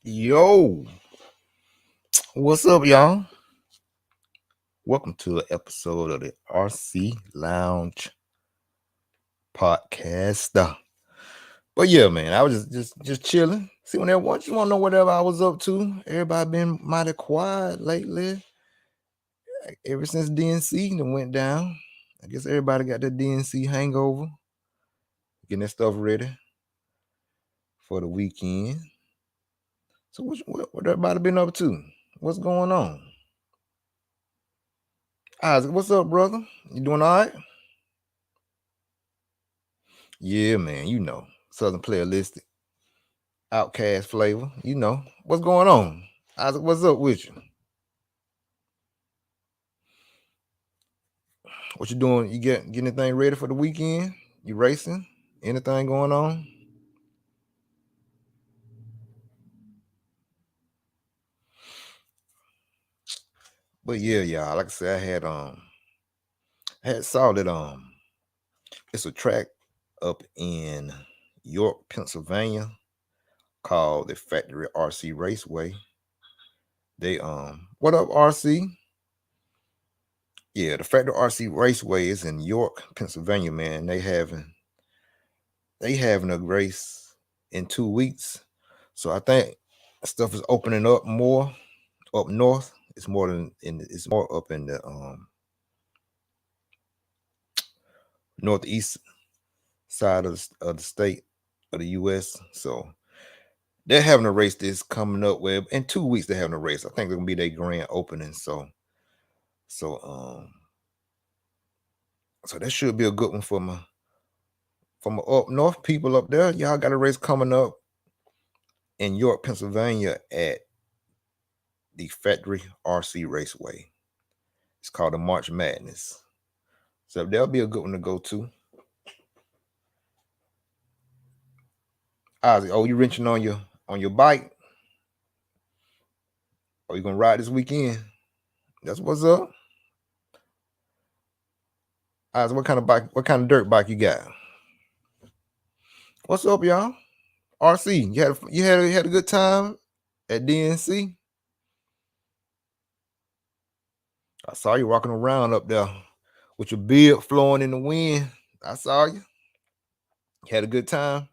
Yo, what's up, y'all? Welcome to an episode of the RC Lounge podcast. But yeah, man, I was just chilling. See, when everyone just want to know whatever I was up to. Everybody been mighty quiet lately. Ever since DNC went down, I guess everybody got the DNC hangover. Getting that stuff ready for the weekend. So what everybody been up to? What's going on? Isaac, what's up, brother? You doing all right? Yeah, man, you know, Southern Playalistic, Outcast flavor, you know. What's going on? Isaac, what's up with you? What you doing? You get anything ready for the weekend? You racing? Anything going on? But yeah, y'all, like I said, I had saw that it's a track up in York, Pennsylvania called the Factory RC Raceway. They what up, RC? Yeah, the Factory RC Raceway is in York, Pennsylvania, man. They having a race in 2 weeks. So I think stuff is opening up more up north. It's more up in the northeast side of the state of the US. So they're having a race this coming up with in 2 weeks. They're having a race. I think they're gonna be their grand opening. So that should be a good one for my up north people up there. Y'all got a race coming up in York, Pennsylvania at the Factory RC Raceway. It's called the March Madness. So that'll be a good one to go to. Ozzy, oh, you wrenching on your bike? Are you gonna ride this weekend? That's what's up. Ozzy, what kind of bike? What kind of dirt bike you got? What's up, y'all? RC, you had a good time at DNC. I saw you walking around up there with your beard flowing in the wind. I saw you. You had a good time.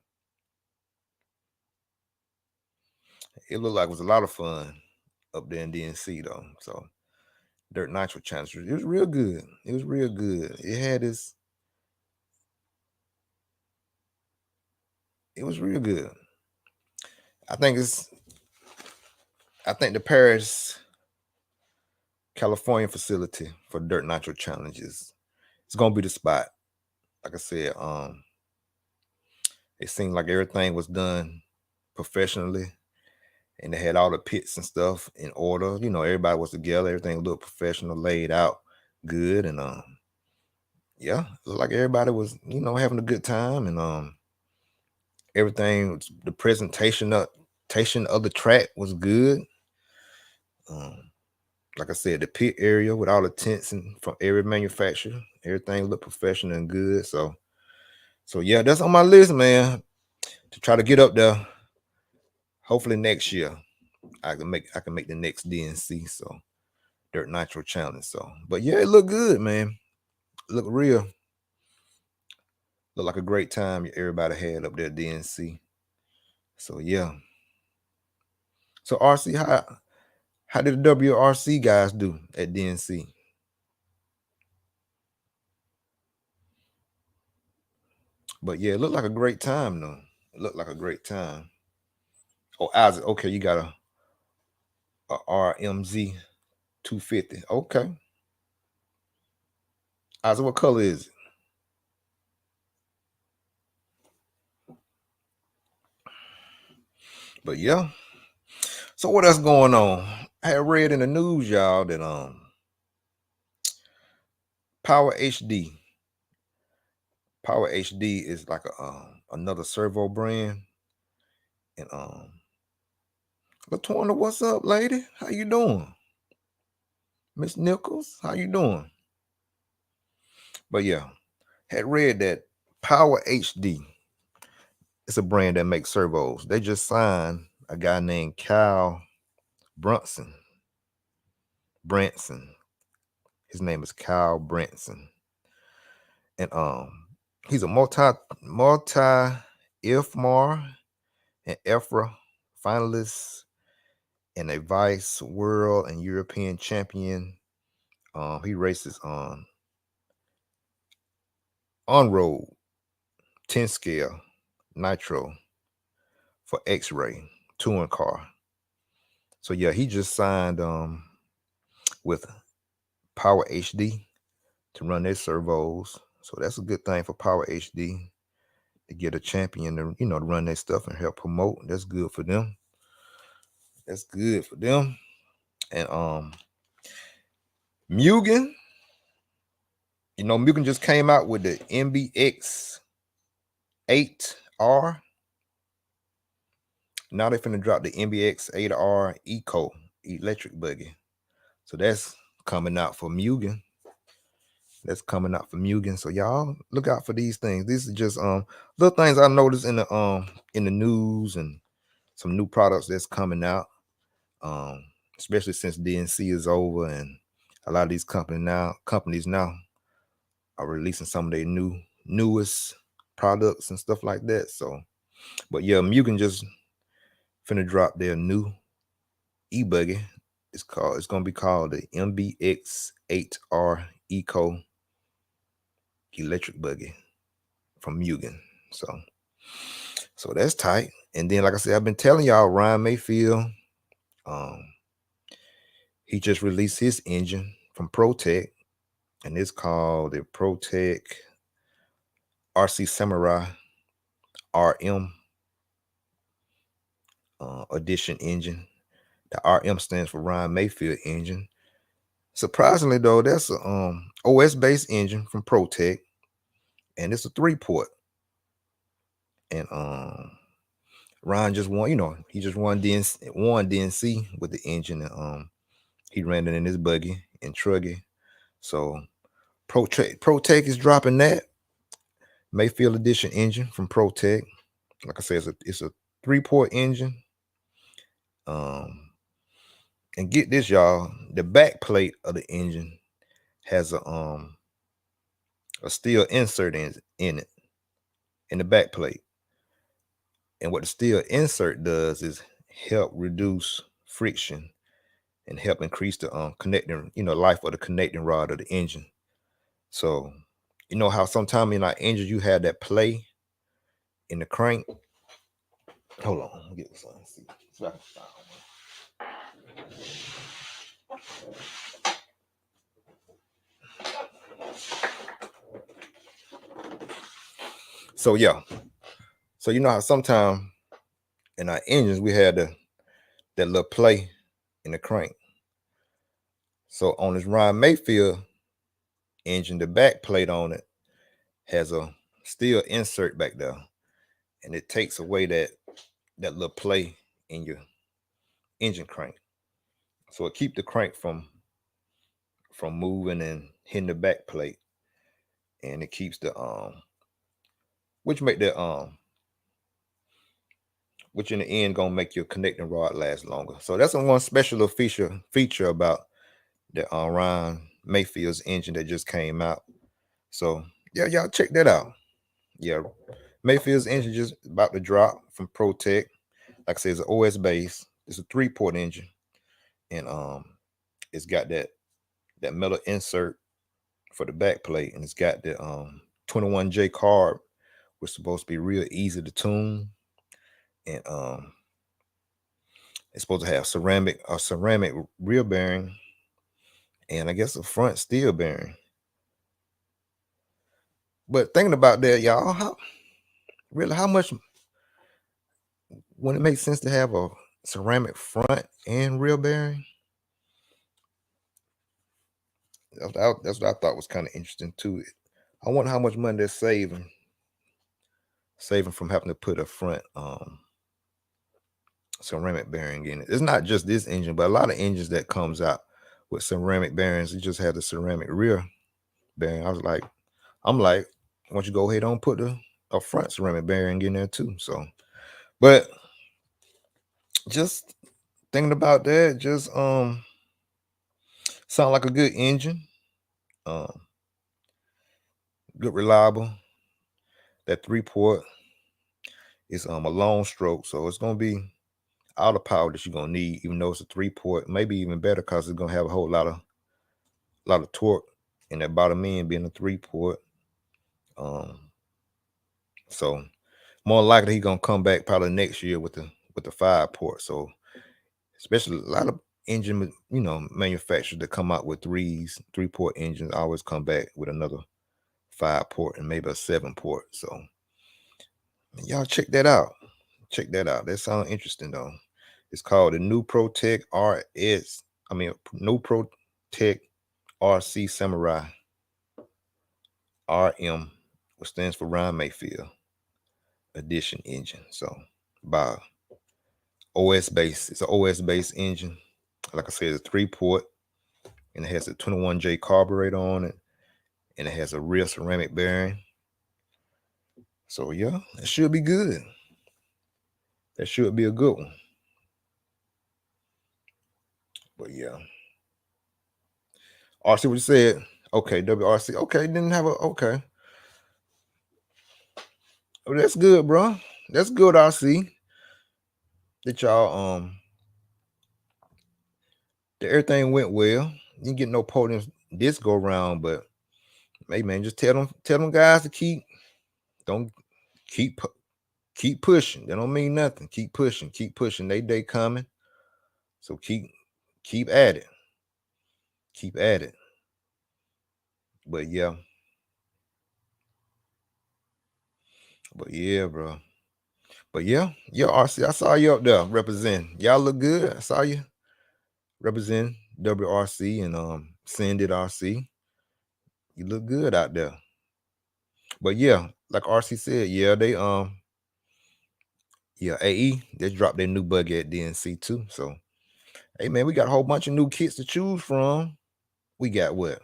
It looked like it was a lot of fun up there in DNC though. So Dirt Nitro Challenge, it was real good. It was real good. It was real good. I think the Paris, California facility for Dirt Nitro Challenges, it's gonna be the spot. Like I said, it seemed like everything was done professionally, and they had all the pits and stuff in order. You know, everybody was together. Everything looked professional, laid out, good, and yeah, it looked like everybody was, having a good time, and everything. The presentation of the track was good. Like I said, the pit area with all the tents and from every manufacturer, everything looked professional and good. So yeah, that's on my list, man, to try to get up there. Hopefully next year I can make the next DNC. So Dirt Nitro Challenge. So, but yeah, it looked good, man. It looked real. Looked like a great time everybody had up there at DNC. So yeah. So RC, How did the WRC guys do at DNC? But yeah, it looked like a great time though. It looked like a great time. Oh, Isaac, okay, you got a RMZ 250. Okay. Isaac, what color is it? But yeah. So what else going on? I had read in the news, y'all, that Power HD. Power HD is like a another servo brand. And Latoya, what's up, lady? How you doing? Miss Nichols, how you doing? But yeah, had read that Power HD is a brand that makes servos. They just signed a guy named Kyle Brunson. His name is Kyle Branson. And he's a multi IFMAR and EFRA finalist and a Vice World and European champion. He races on road 10 scale nitro for X-Ray touring car. So yeah, he just signed with Power HD to run their servos. So that's a good thing for Power HD to get a champion to, to run their stuff and help promote. That's good for them. That's good for them. And Mugen, Mugen just came out with the MBX 8R. Now they're finna drop the MBX 8R Eco electric buggy. So that's coming out for Mugen. So y'all look out for these things. These are just little things I noticed in the news and some new products that's coming out. Especially since DNC is over and a lot of these companies now are releasing some of their newest products and stuff like that. So, but yeah, Mugen just finna drop their new e-buggy. It's gonna be called the MBX 8R Eco electric buggy from Mugen. So that's tight. And then, like I said, I've been telling y'all, Ryan Mayfield, he just released his engine from ProTech, and it's called the ProTech RC Samurai RM edition engine. The RM stands for Ryan Mayfield engine. Surprisingly though, that's a OS based engine from ProTech, and it's a 3-port. And Ryan just won, he just won DNC with the engine, and he ran it in his buggy and Truggy. So ProTech is dropping that Mayfield edition engine from ProTech. Like I said, it's a 3-port engine. And get this, y'all, the back plate of the engine has a steel insert in it in the back plate. And what the steel insert does is help reduce friction and help increase the connecting, life of the connecting rod of the engine. So, you know how sometimes in our engines you have that play in the crank. Hold on, let me get this on. See if I can find one. So yeah. So you know how sometimes in our engines we had that little play in the crank. So on this Ryan Mayfield engine, the back plate on it has a steel insert back there, and it takes away that little play in your engine crank. So it keeps the crank from moving and hitting the back plate, and it keeps the which make the which in the end gonna make your connecting rod last longer. So that's one special feature about the Ryan Mayfield's engine that just came out. So yeah, y'all check that out. Yeah, Mayfield's engine just about to drop from ProTech. Like I said, it's an OS base. It's a 3-port engine, and it's got that metal insert for the back plate, and it's got the 21J carb, which is supposed to be real easy to tune, and it's supposed to have ceramic rear bearing, and I guess a front steel bearing. But thinking about that, y'all, how much when it makes sense to have a ceramic front and rear bearing? That's what I thought was kind of interesting too. I wonder how much money they're saving from having to put a front ceramic bearing in it. It's not just this engine, but a lot of engines that comes out with ceramic bearings, it just had the ceramic rear bearing. I'm like, why don't you go ahead and put a front ceramic bearing in there too? So, but just thinking about that, just sound like a good engine, good, reliable. That 3-port is a long stroke, so it's gonna be all the power that you're gonna need, even though it's a 3-port, maybe even better because it's gonna have a whole lot of torque in that bottom end being a 3-port. So more likely he's gonna come back probably next year with the 5-port. So especially a lot of engine, manufacturers that come out with 3-port engines always come back with another 5-port and maybe a 7-port. So y'all check that out. That sounds interesting though. It's called the New ProTech New ProTech RC Samurai RM, which stands for Ryan Mayfield Edition engine. So by OS base, it's an OS based engine. Like I said, it's a 3-port, and it has a 21J carburetor on it, and it has a rear ceramic bearing. So yeah, it should be good. That should be a good one. But yeah, RC, what you said? Okay, WRC. Okay, didn't have a okay. Oh, that's good, bro. That's good, RC. That y'all that everything went well. You didn't get no podiums this go round, but hey man, just tell them guys to keep pushing. That don't mean nothing. Keep pushing. They day coming. So keep at it. Keep at it. But yeah, bro. But yeah, RC, I saw you up there representing. Y'all look good. I saw you representing WRC and Send It RC. You look good out there. But yeah, like RC said, yeah, they AE, they dropped their new buggy at DNC too. So hey man, we got a whole bunch of new kits to choose from. We got what?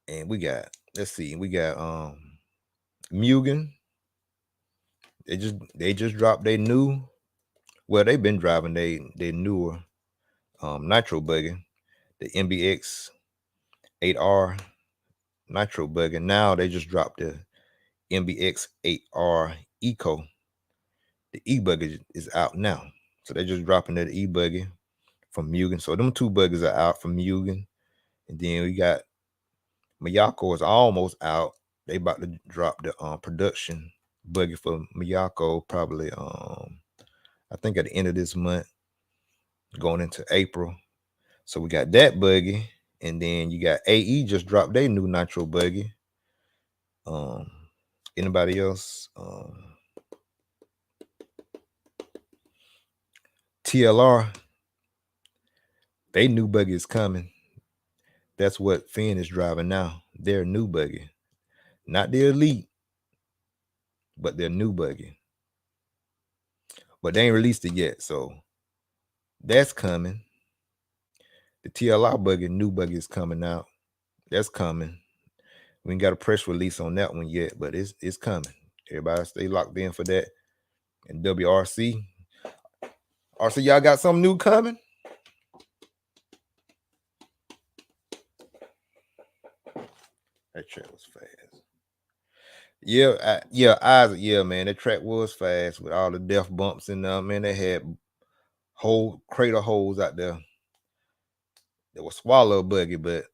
And we got, let's see, we got Mugen. They just dropped their new, well, they've been driving their newer nitro buggy, the MBX 8R nitro buggy. Now they just dropped the MBX 8R Eco. The e-buggy is out now. So they're just dropping that e-buggy from Mugen. So them 2 buggies are out from Mugen. And then we got Miyako is almost out. They about to drop the production buggy for Miyako probably I think at the end of this month, going into April. So we got that buggy, and then you got AE just dropped their new nitro buggy. Anybody else? TLR, they new buggy is coming. That's what Finn is driving now. Their new buggy, not the Elite, but their new buggy. But they ain't released it yet, so that's coming. The TLR buggy, new buggy is coming out. That's coming. We ain't got a press release on that one yet, but it's coming. Everybody stay locked in for that. And WRC, y'all got something new coming? That track was fast. Yeah, man, that track was fast with all the death bumps in there. Man, they had whole crater holes out there that will swallow a buggy, but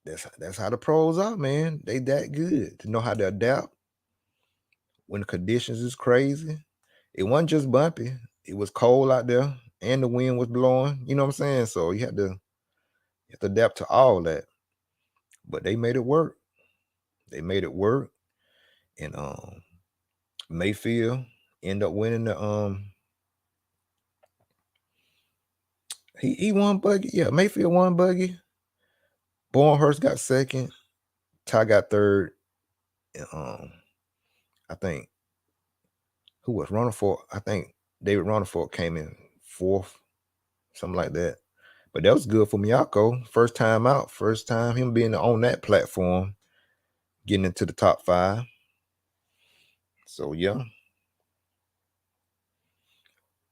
that's how the pros are, man. They that good to know how to adapt when the conditions is crazy. It wasn't just bumpy. It was cold out there and the wind was blowing. You know what I'm saying? So you have to adapt to all that. But they made it work. They made it work. And Mayfield ended up winning the he won buggy. Yeah, Mayfield won buggy. Barnhurst got second. Ty got third. And I think who was Runnerford? I think David Runnerford came in fourth, something like that. But that was good for Miyako. First time out, first time him being on that platform, getting into the top 5. So yeah.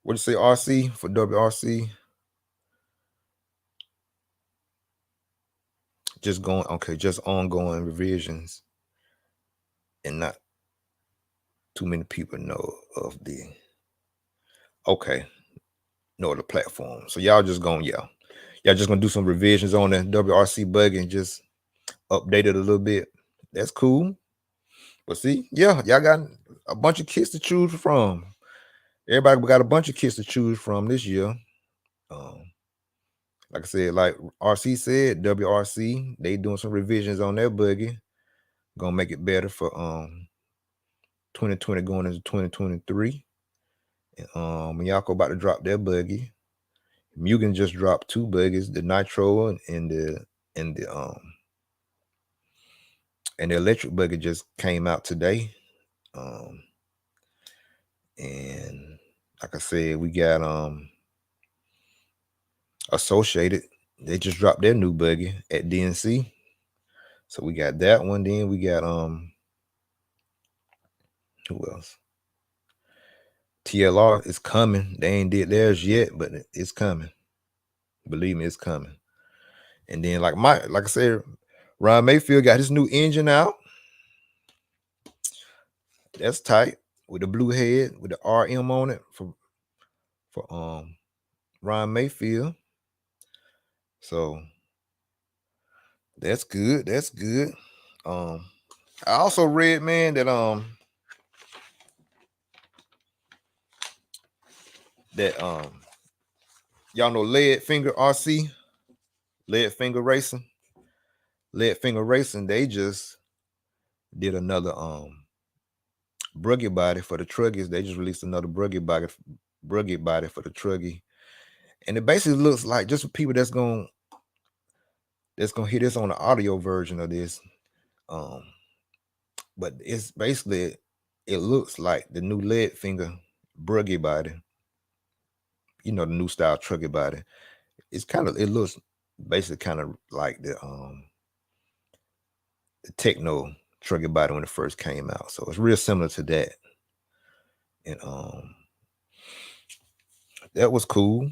What do you say, RC for WRC? Just going, okay, just ongoing revisions. And not too many people know of the platform. So y'all just gonna y'all just gonna do some revisions on the WRC buggy and just update it a little bit. That's cool. But see, yeah, y'all got a bunch of kits to choose from. Everybody got a bunch of kits to choose from this year. Like I said, like RC said, WRC, they doing some revisions on their buggy. Gonna make it better for 2020 going into 2023. And Miyako about to drop their buggy. Mugen just dropped 2 buggies, the Nitro and the electric buggy just came out today. And like I said, we got Associated. They just dropped their new buggy at DNC. So we got that one. Then we got who else? TLR is coming. They ain't did theirs yet, but it's coming. Believe me, it's coming. And then like I said, Ron Mayfield got his new engine out. That's tight with the blue head with the RM on it for Ron Mayfield. So that's good. That's good. I also read, man, that y'all know Lead Finger RC, Lead Finger Racing. Lead Finger Racing, they just did another bruggy body for the Truggies. They just released another bruggy body for the Truggy. And it basically looks like, just for people that's gonna hear this on the audio version of this. But it's basically, it looks like the new Lead Finger bruggy body. You know, the new style Truggy body. It looks basically kind of like the Techno Truggy body when it first came out. So it's real similar to that. And that was cool.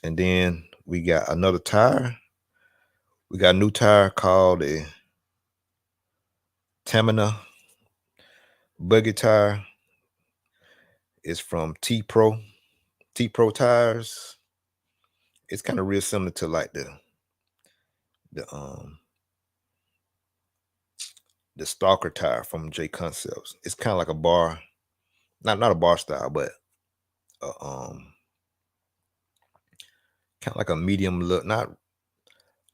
And then we got another tire. We got a new tire called a Tamina buggy tire. It's from T-Pro tires. It's kind of real similar to like the Stalker tire from J Concepts. It's kind of like a bar, not a bar style, but kind of like a medium look, not a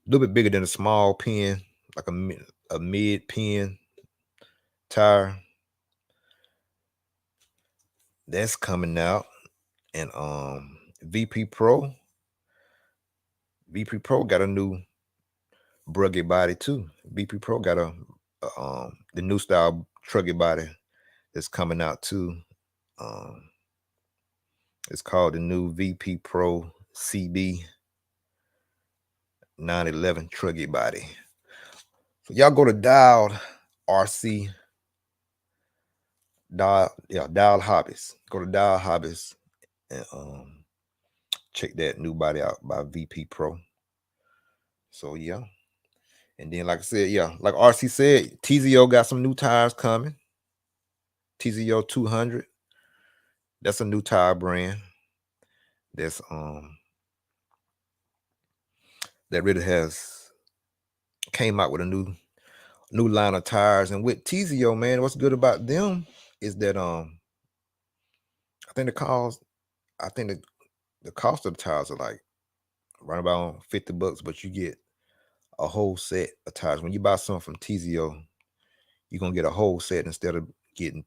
little bit bigger than a small pin, like a mid pin tire. That's coming out. And VP Pro got a new bruggy body too. VP Pro got the new style truggy body that's coming out too. It's called the new VP Pro CB 911 truggy body. So y'all go to Dialed RC. Dialed Hobbies. Go to Dialed Hobbies and check that new body out by VP Pro. So yeah. And then, like I said, like RC said, TZO got some new tires coming. TZO 200. That's a new tire brand. that's that really has came out with a new line of tires. And with TZO, man, what's good about them is that I think the cost of the tires are like right about $50, but you get a whole set of tires. When you buy something from TZO, you're gonna get a whole set instead of getting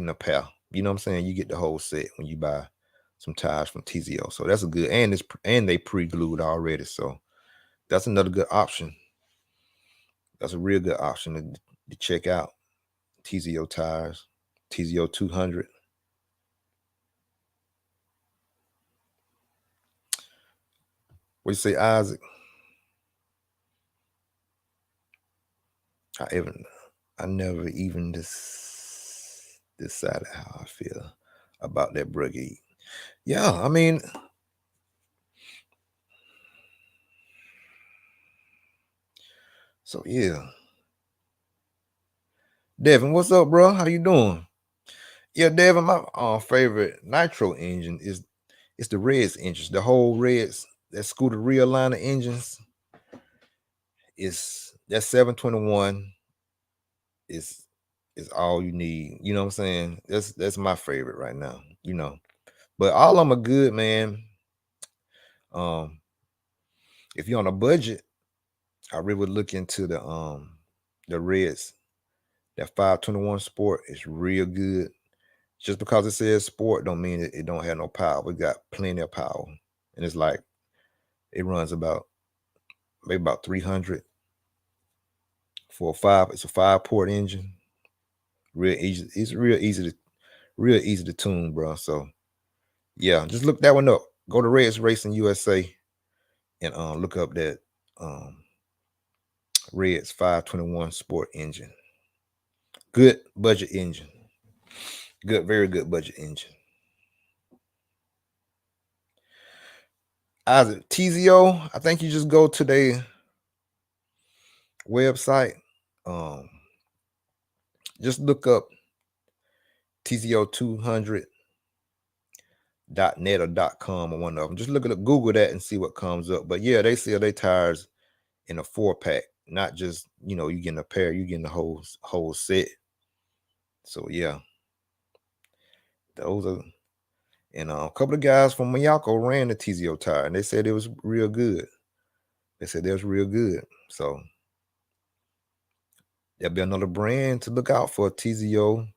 a pair. You know what I'm saying? You get the whole set when you buy some tires from TZO. So that's a good, and they pre-glued already. So that's another good option. That's a real good option to check out. TZO tires, TZO 200. What you say, Isaac? I never even decided how I feel about that brigade. Yeah, I mean, so yeah. Devin, what's up, bro? How you doing? Yeah, Devin, my favorite nitro engine is the Reds engines. The whole Reds, that Scuderia line of engines is that 721 is all you need. You know what I'm saying? That's my favorite right now. You know, but all of them are good, man. If you're on a budget, I really would look into the Reds. That 521 Sport is real good. Just because it says sport don't mean it don't have no power. We got plenty of power. And it's like it runs maybe about 300 for it's a 5-port engine. Real easy. It's real easy to tune, bro. So yeah, just look that one up. Go to Reds Racing USA and look up that Reds 521 Sport engine. Good budget engine. Very good budget engine. Isaac, TZO, I think you just go to their website. Just look up TZO200.net or .com or one of them. Just look at Google that and see what comes up. But yeah, they sell their tires in a 4-pack, not just you getting a pair, you getting the whole set. So yeah, those are. And a couple of guys from Miyako ran the TZO tire, and they said it was real good. They said it was real good. So there'll be another brand to look out for. TZO.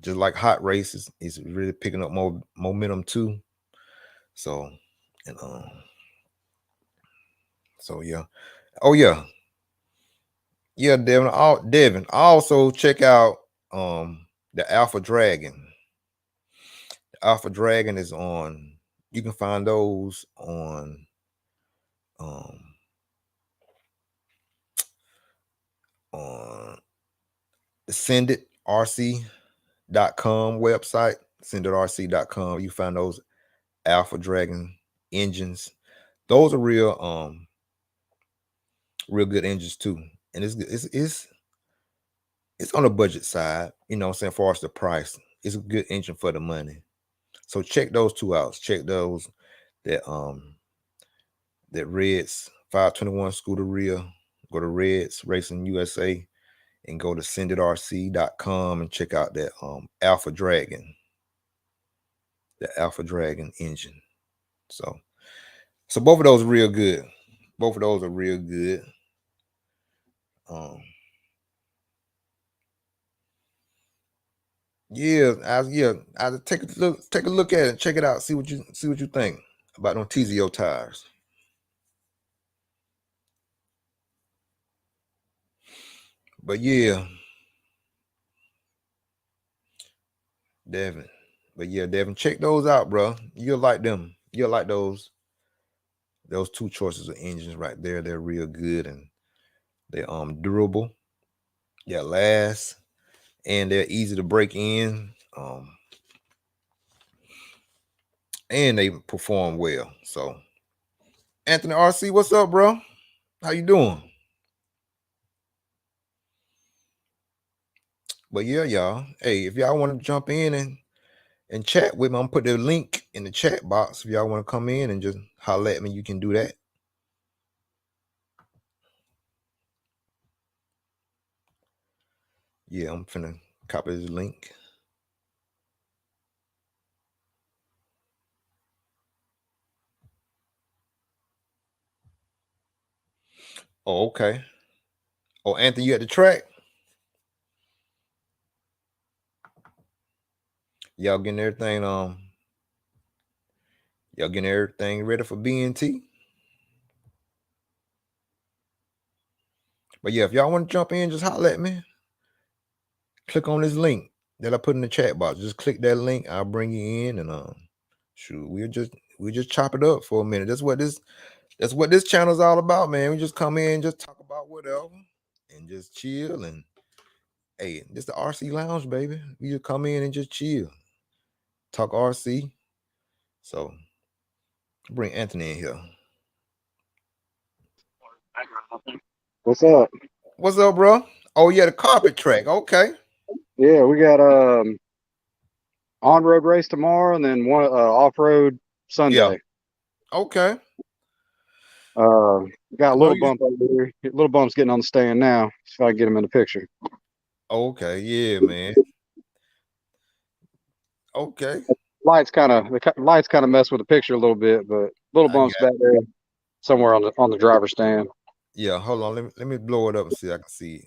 Just like Hot Races, is really picking up more momentum too. So, and so yeah. Oh yeah. Yeah, Devin. Also check out the Alpha Dragon. The Alpha Dragon is on, you can find those on the SendItRC.com website, SendItRC.com. You find those Alpha Dragon engines. Those are real good engines too. And it's on the budget side, you know what I'm saying, as far as the price. It's a good engine for the money. So check those two out. Check those that Reds 521 Scuderia. Go to Reds Racing USA and go to SendItRC.com and check out that Alpha Dragon. The Alpha Dragon engine. So both of those are real good. Both of those are real good. I take a look at it, check it out, see what you think about them TZO tires. But yeah, Devin. But yeah, Devin, check those out, bro. You'll like them. You'll like those two choices of engines right there. They're real good and they're durable. Yeah, last, and they're easy to break in. And they perform well. So Anthony RC, what's up, bro? How you doing? But yeah, y'all. Hey, if y'all want to jump in and chat with me. I'm put the link in the chat box if y'all want to come in and just holler at me. You can do that. Yeah, I'm finna copy this link. Oh, okay. Oh, Anthony, you at the track? Y'all getting everything y'all getting everything ready for BNT? But yeah, if y'all want to jump in, just holler at me. Click on this link that I put in the chat box. Just click that link. I'll bring you in, and shoot, we'll just chop it up for a minute. That's what this channel is all about, man. We just come in, just talk about whatever, and just chill. And hey, this the RC Lounge, baby. We just come in and just chill, talk RC. So bring Anthony in here. What's up? What's up, bro? Oh yeah, the carpet track. Okay. Yeah, we got on-road race tomorrow, and then one off-road Sunday. Yeah. Okay. Got a little bump over here. Little bump's getting on the stand now. See if I can get him in the picture. Okay. Yeah, man. Okay. Lights kind of mess with the picture a little bit, but little bumps back there somewhere on the driver's stand. Yeah, hold on. Let me blow it up and see if I can see it.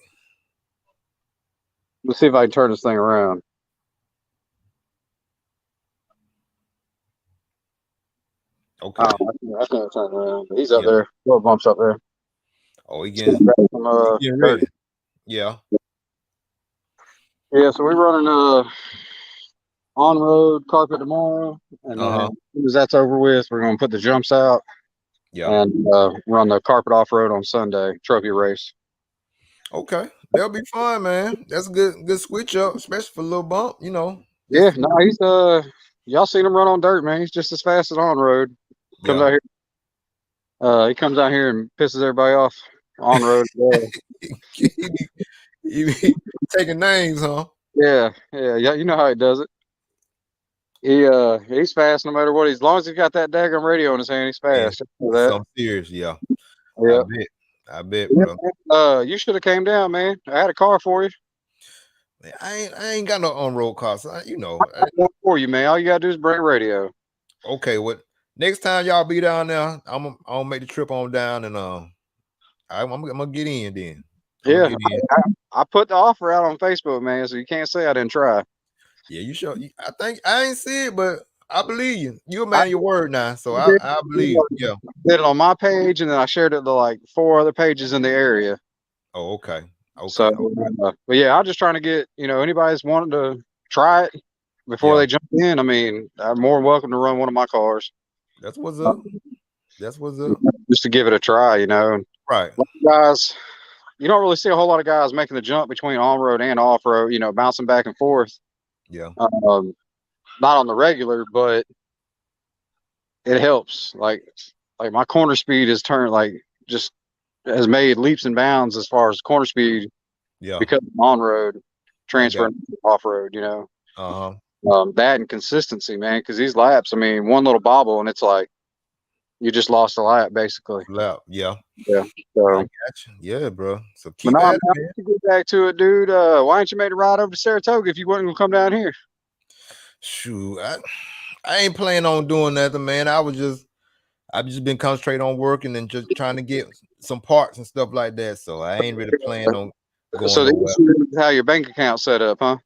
Let's see if I can turn this thing around. Okay. I can't turn it around. He's up there. Little bumps up there. Oh, he getting ready. Yeah. Yeah, so we're running on-road carpet tomorrow, and as soon as that's over with, we're going to put the jumps out. Yeah. And run the carpet off-road on Sunday, trophy race. Okay. That'll be fun, man. That's a good switch up, especially for a little bump, you know. Yeah, no, he's y'all seen him run on dirt, man. He's just as fast as on road. Comes out here. He comes out here and pisses everybody off on road. he be taking names, huh? Yeah. You know how he does it. He's fast no matter what. As long as he's got that daggum radio in his hand, he's fast. Yeah, something serious, yeah. I bet, bro. You should have came down, man. I had a car for you. I ain't got no on-road car, so you know. I got one for you, man. All you gotta do is bring radio. Okay, what next time y'all be down there, I'm gonna make the trip on down, and I'm gonna get in then. I put the offer out on Facebook, man, so you can't say I didn't try. Yeah, you sure? I think I ain't see it, but I believe you. You're a man of your word now, so I believe. Yeah, I did it on my page, and then I shared it to like 4 other pages in the area. Oh, okay. So, but yeah, I'm just trying to get anybody that's wanting to try it before they jump in. I mean, I'm more than welcome to run one of my cars. That's what's up. That's what's up. Just to give it a try, Right. Guys, you don't really see a whole lot of guys making the jump between on-road and off-road, bouncing back and forth. Yeah. Not on the regular, but it helps. Like my corner speed has turned just has made leaps and bounds as far as corner speed. Yeah. Because on-road transferring off-road, that and consistency, man. Because these laps, I mean, one little bobble and it's like you just lost a lap, basically. Yeah. So, yeah, bro. So keep at it, man. Get back to it, dude. Why didn't you make the ride over to Saratoga if you weren't gonna come down here? Shoot, I ain't planning on doing nothing, man. I've just been concentrating on working and just trying to get some parts and stuff like that. So I ain't really planning on going. So the issue is how your bank account set up, huh?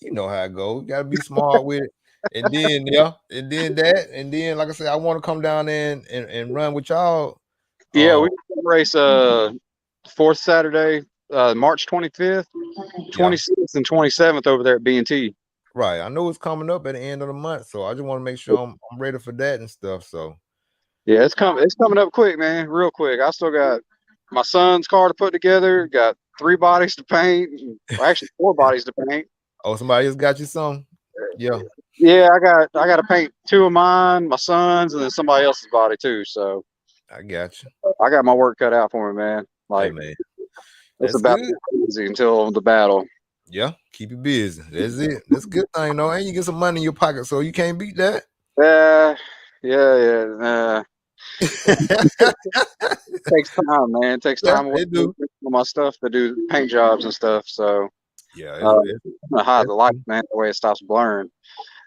You know how it goes. You gotta be smart with it. And then and then like I said, I want to come down there and run with y'all. Yeah, we race 4th Saturday, March 25th, 26th, and 27th over there at BNT. Right. I know it's coming up at the end of the month, so I just want to make sure I'm ready for that and stuff. So yeah, it's coming up quick, man, real quick. I still got my son's car to put together, got 3 bodies to paint, actually 4 bodies to paint. Oh, somebody else got you some? Yeah. Yeah, I got to paint 2 of mine, my son's, and then somebody else's body too. So I got you. I got my work cut out for me, man. Like, hey, man. It's about to be crazy until the battle. Yeah, keep you busy. That's it. That's a good thing, though. And you get some money in your pocket, so you can't beat that. Yeah. Takes time, man. It takes time away from my stuff to do paint jobs and stuff. So yeah, I hide the light, man. The way it stops blurring.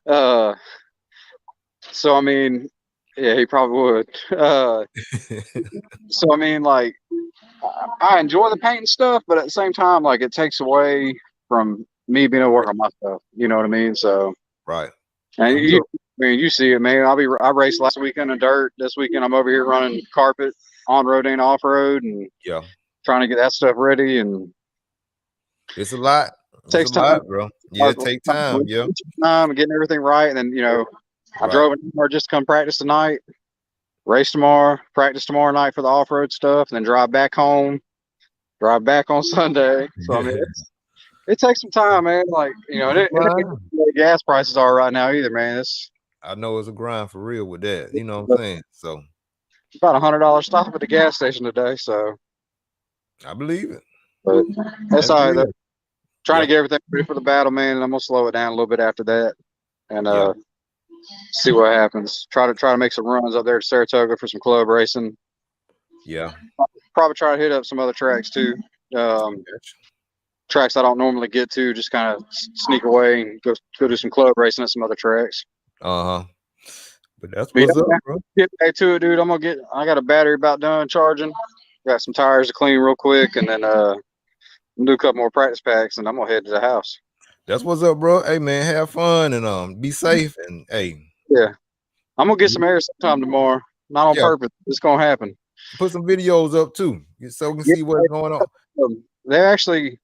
So I mean, yeah, he probably would. So I mean, like, I enjoy the painting stuff, but at the same time, like, it takes away from me being able to work on my stuff. You know what I mean? So right. And you see it, man. I raced last weekend in dirt. This weekend I'm over here running carpet on road and off road, and trying to get that stuff ready. And it's a lot. Takes time, bro. Yeah, it takes time. Yeah, time getting everything right. And then I drove an hour just to come practice tonight, race tomorrow, practice tomorrow night for the off road stuff, and then drive back home, drive back on Sunday. So I mean, it takes some time, man. Like it ain't what gas prices are right now either, man. I know it's a grind for real with that. You know what I'm saying? So about $100 stop at the gas station today. So I believe it. But that's all right though. Trying to get everything ready for the battle, man, and I'm gonna slow it down a little bit after that, and see what happens. Try to make some runs up there to Saratoga for some club racing. Yeah. Probably try to hit up some other tracks too. Tracks I don't normally get to, just kind of sneak away and go do some club racing at some other tracks. But that's what's up, bro. Get back to it, dude. I got a battery about done charging. Got some tires to clean real quick, and then do a couple more practice packs, and I'm gonna head to the house. That's what's up, bro. Hey, man, have fun and be safe. And hey, yeah, I'm gonna get some air sometime tomorrow. Not on purpose. It's gonna happen. Put some videos up too, so we can see what's going on. They're actually.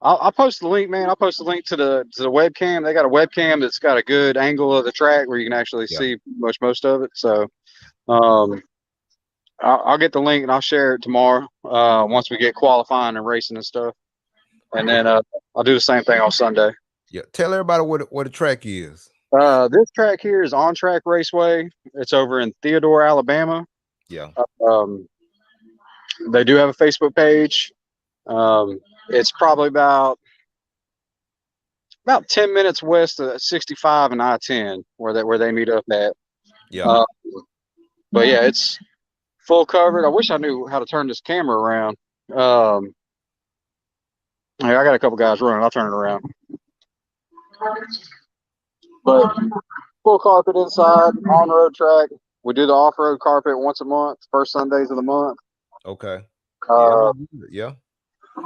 I'll post the link, man. I'll post the link to the webcam. They got a webcam that's got a good angle of the track where you can actually see most of it. So, I'll get the link and I'll share it tomorrow. Once we get qualifying and racing and stuff, and then I'll do the same thing on Sunday. Yeah, tell everybody what the track is. This track here is On Track Raceway. It's over in Theodore, Alabama. Yeah. They do have a Facebook page. It's probably about 10 minutes west of 65 and I-10 where they meet up at. Yeah. But yeah, it's full covered. I wish I knew how to turn this camera around. I got a couple guys running. I'll turn it around. But full carpet inside, on-road track. We do the off-road carpet once a month, first Sundays of the month. Okay. Yeah.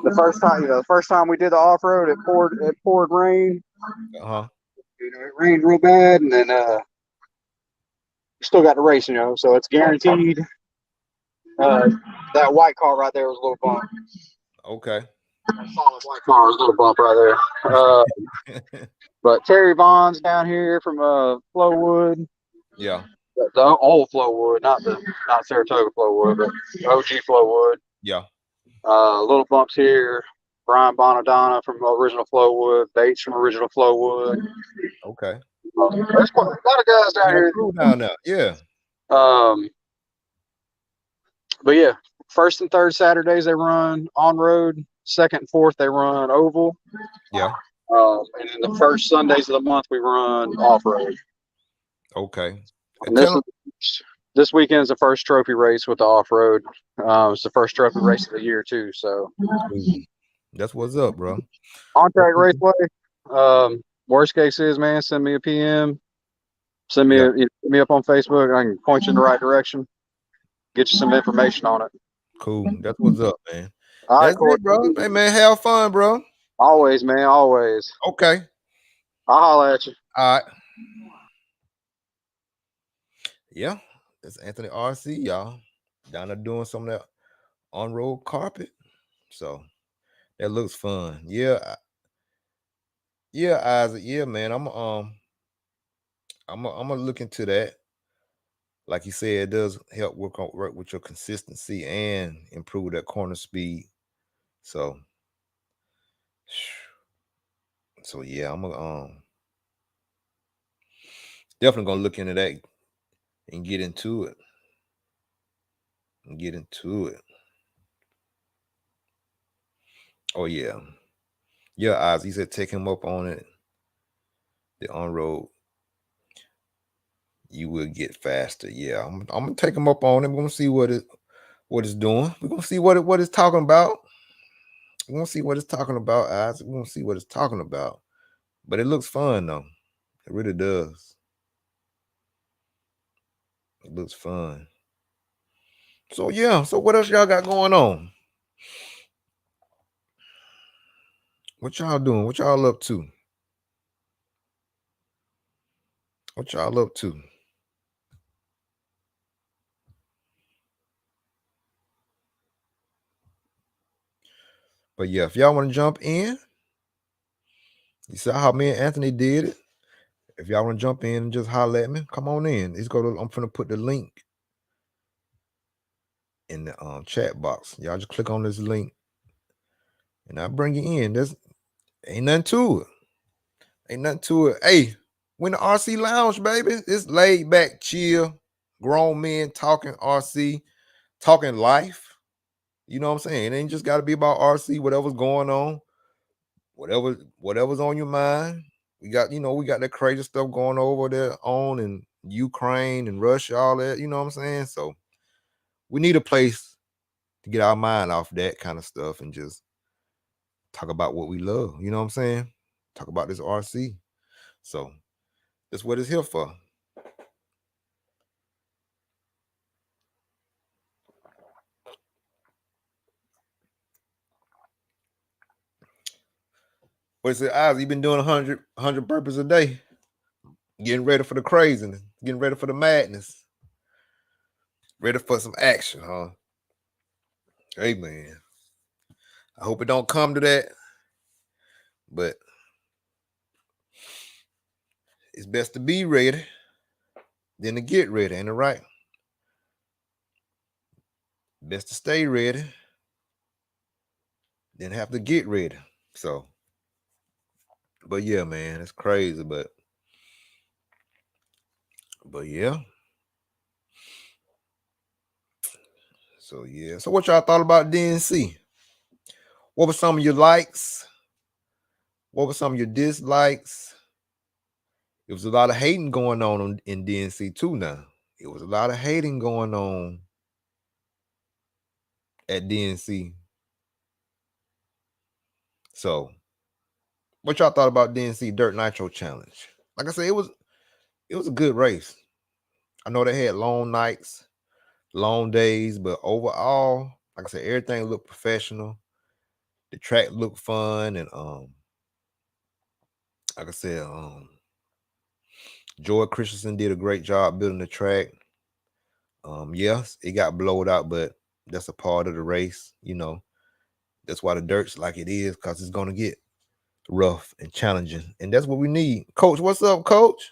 The first time we did the off-road, it poured rain. It rained real bad, and then still got the race, so it's guaranteed. That white car right there was a little bump. Okay. Solid white car was a little bump right there. But Terry Vaughn's down here from Flowwood. Yeah. The old Flowwood, not Saratoga Flowwood, but OG Flowwood. Yeah. Little bumps here. Brian Bonadonna from original Flowwood. Bates from original Flowwood. Okay. There's a lot of guys down here. Down there. Yeah. But yeah, first and third Saturdays they run on road. Second and fourth they run oval. Yeah. And then the first Sundays of the month we run off road. Okay. And this weekend is the first trophy race with the off road. It's the first trophy race of the year too. So that's what's up, bro. On Track Raceway. Worst case is, man, send me a PM. Send me me up on Facebook. I can point you in the right direction. Get you some information on it. Cool. That's what's up, man. All that's right, it, bro. Hey, man, have fun, bro. Always, man. Always. Okay. I'll holler at you. All right. Yeah, that's Anthony RC, y'all. Down there doing some of that on-road carpet. So that looks fun. Yeah. Yeah, Isaac. Yeah, man. I'm gonna look into that. Like you said, it does help work with your consistency and improve that corner speed. So yeah, I'm definitely gonna look into that and get into it. Oh yeah. Yeah, Oz, he said take him up on it. The on-road, you will get faster. Yeah, I'm gonna take him up on it. We're gonna see what it's doing. We're gonna see what it's talking about. We're gonna see what it's talking about, Oz. We're gonna see what it's talking about. But it looks fun though. It really does. It looks fun. So yeah, so what else y'all got going on? What y'all doing? What y'all up to? What y'all up to? But yeah, if y'all want to jump in, you saw how me and Anthony did it. If y'all want to jump in and just holler at me, come on in. I'm gonna put the link in the chat box. Y'all just click on this link and I'll bring you in. There's ain't nothing to it. Ain't nothing to it. Hey, when the RC Lounge, baby, it's laid back, chill, grown men talking RC, talking life. You know what I'm saying? It ain't just got to be about RC, whatever's going on, whatever's on your mind. We got that crazy stuff going over there on in Ukraine and Russia, all that. You know what I'm saying? So we need a place to get our mind off that kind of stuff and just talk about what we love. You know what I'm saying? Talk about this RC. So that's what it's here for. What is it, Oz? You been doing 100 burpees a day, getting ready for the craziness, getting ready for the madness, ready for some action, huh? Hey, man. I hope it don't come to that, but it's best to be ready than to get ready, ain't it right? Best to stay ready than have to get ready. So, but yeah, man, it's crazy, but yeah. So yeah. So what y'all thought about DNC? What were some of your likes? What were some of your dislikes? It was a lot of hating going on in DNC too now. It was a lot of hating going on at DNC. So, what y'all thought about DNC Dirt Nitro Challenge? Like I said, it was a good race. I know they had long nights, long days, but overall, like I said, everything looked professional. The track looked fun, and like I said, Joy Christensen did a great job building the track. Yes, it got blowed out, but that's a part of the race. You know, that's why the dirt's like it is, because it's gonna get rough and challenging, and that's what we need. Coach, what's up, Coach?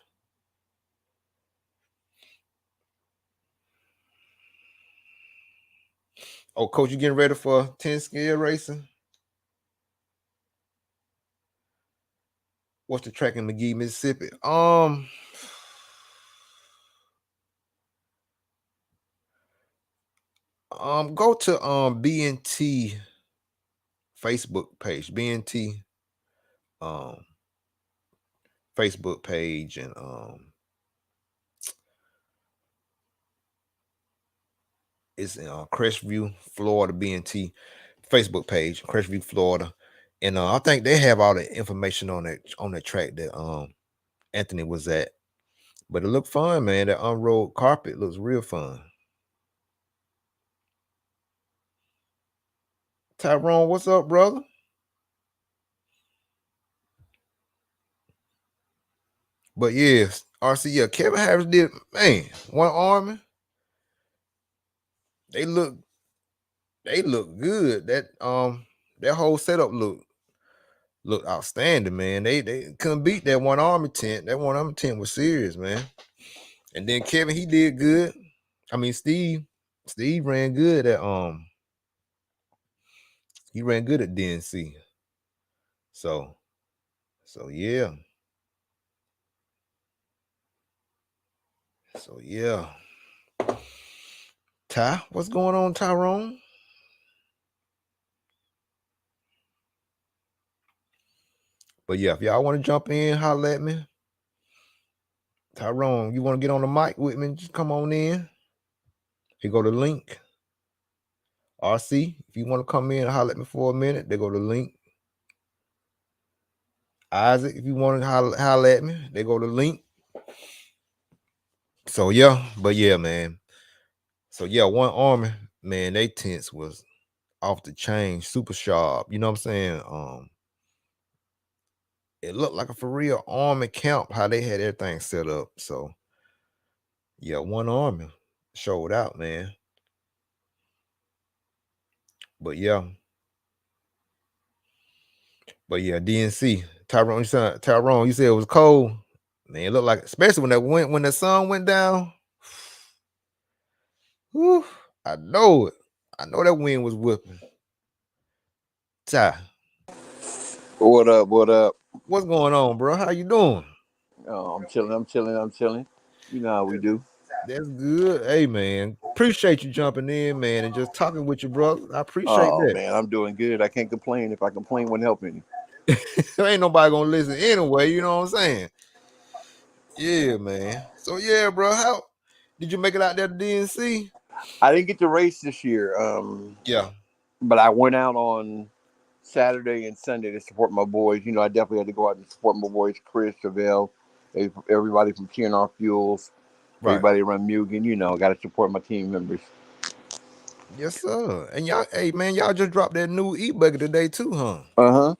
Oh, Coach, you getting ready for 10 scale racing? What's the track in McGee, Mississippi? Go to BNT Facebook page, BNT Facebook page, and it's in Crestview, Florida, BNT Facebook page, Crestview, Florida, and I think they have all the information on that track that Anthony was at. But it looked fun, man. That on-road carpet looks real fun. Tyrone, what's up, brother? But yes, RC, yeah, Kevin Harris did, man, one army. They look good. That whole setup looked outstanding, man. They couldn't beat that one army tent. That one army tent was serious, man. And then Kevin, he did good. I mean, Steve ran good at he ran good at DNC. So yeah. So yeah. Ty, what's going on, Tyrone? But yeah, if y'all want to jump in, holler at me. Tyrone, you want to get on the mic with me? Just come on in. Here go the link. RC, if you want to come in and holler at me for a minute, they go to the link. Isaac, if you want to holler at me, they go to the link. So yeah, but yeah, man. So yeah, One Army, man, they tents was off the chain, super sharp. You know what I'm saying? It looked like a for real army camp, how they had everything set up. So yeah, One Army showed out, man. But yeah, DNC. Tyrone, you said it was cold. Man, it looked like, especially when the sun went down. Whew, I know it. I know that wind was whipping. Ty. What up? What up? What's going on, bro? How you doing? Oh, I'm chilling. You know how we do. That's good. Hey, man. Appreciate you jumping in, man, and just talking with you, brother. I appreciate Oh that. man, I'm doing good. I can't complain. If I complain, wouldn't help any. Ain't nobody gonna listen anyway, you know what I'm saying? Yeah, man. So yeah, bro. How did you make it out there to DNC? I didn't get to race this year. Yeah. But I went out on Saturday and Sunday to support my boys. You know, I definitely had to go out and support my boys, Chris, Chevelle, everybody from TNR Fuels, Right. everybody around Mugen. You know, got to support my team members. Yes, sir. And y'all, hey man, y'all just dropped that new e-buggy today too, huh? Uh-huh.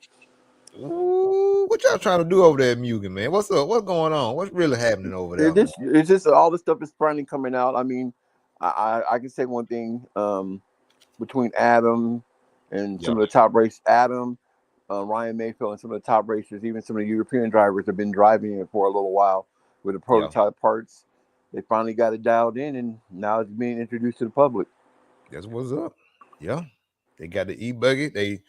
Ooh, what y'all trying to do over there at Mugen, man? What's up? What's going on? What's really happening over there? It's just all the stuff is finally coming out. I mean, I can say one thing. Between Adam and some of the top race, Adam, Ryan Mayfield, and some of the top racers, even some of the European drivers have been driving it for a little while with the prototype parts. They finally got it dialed in, and now it's being introduced to the public. That's what's up. Yeah, they got the e-buggy. They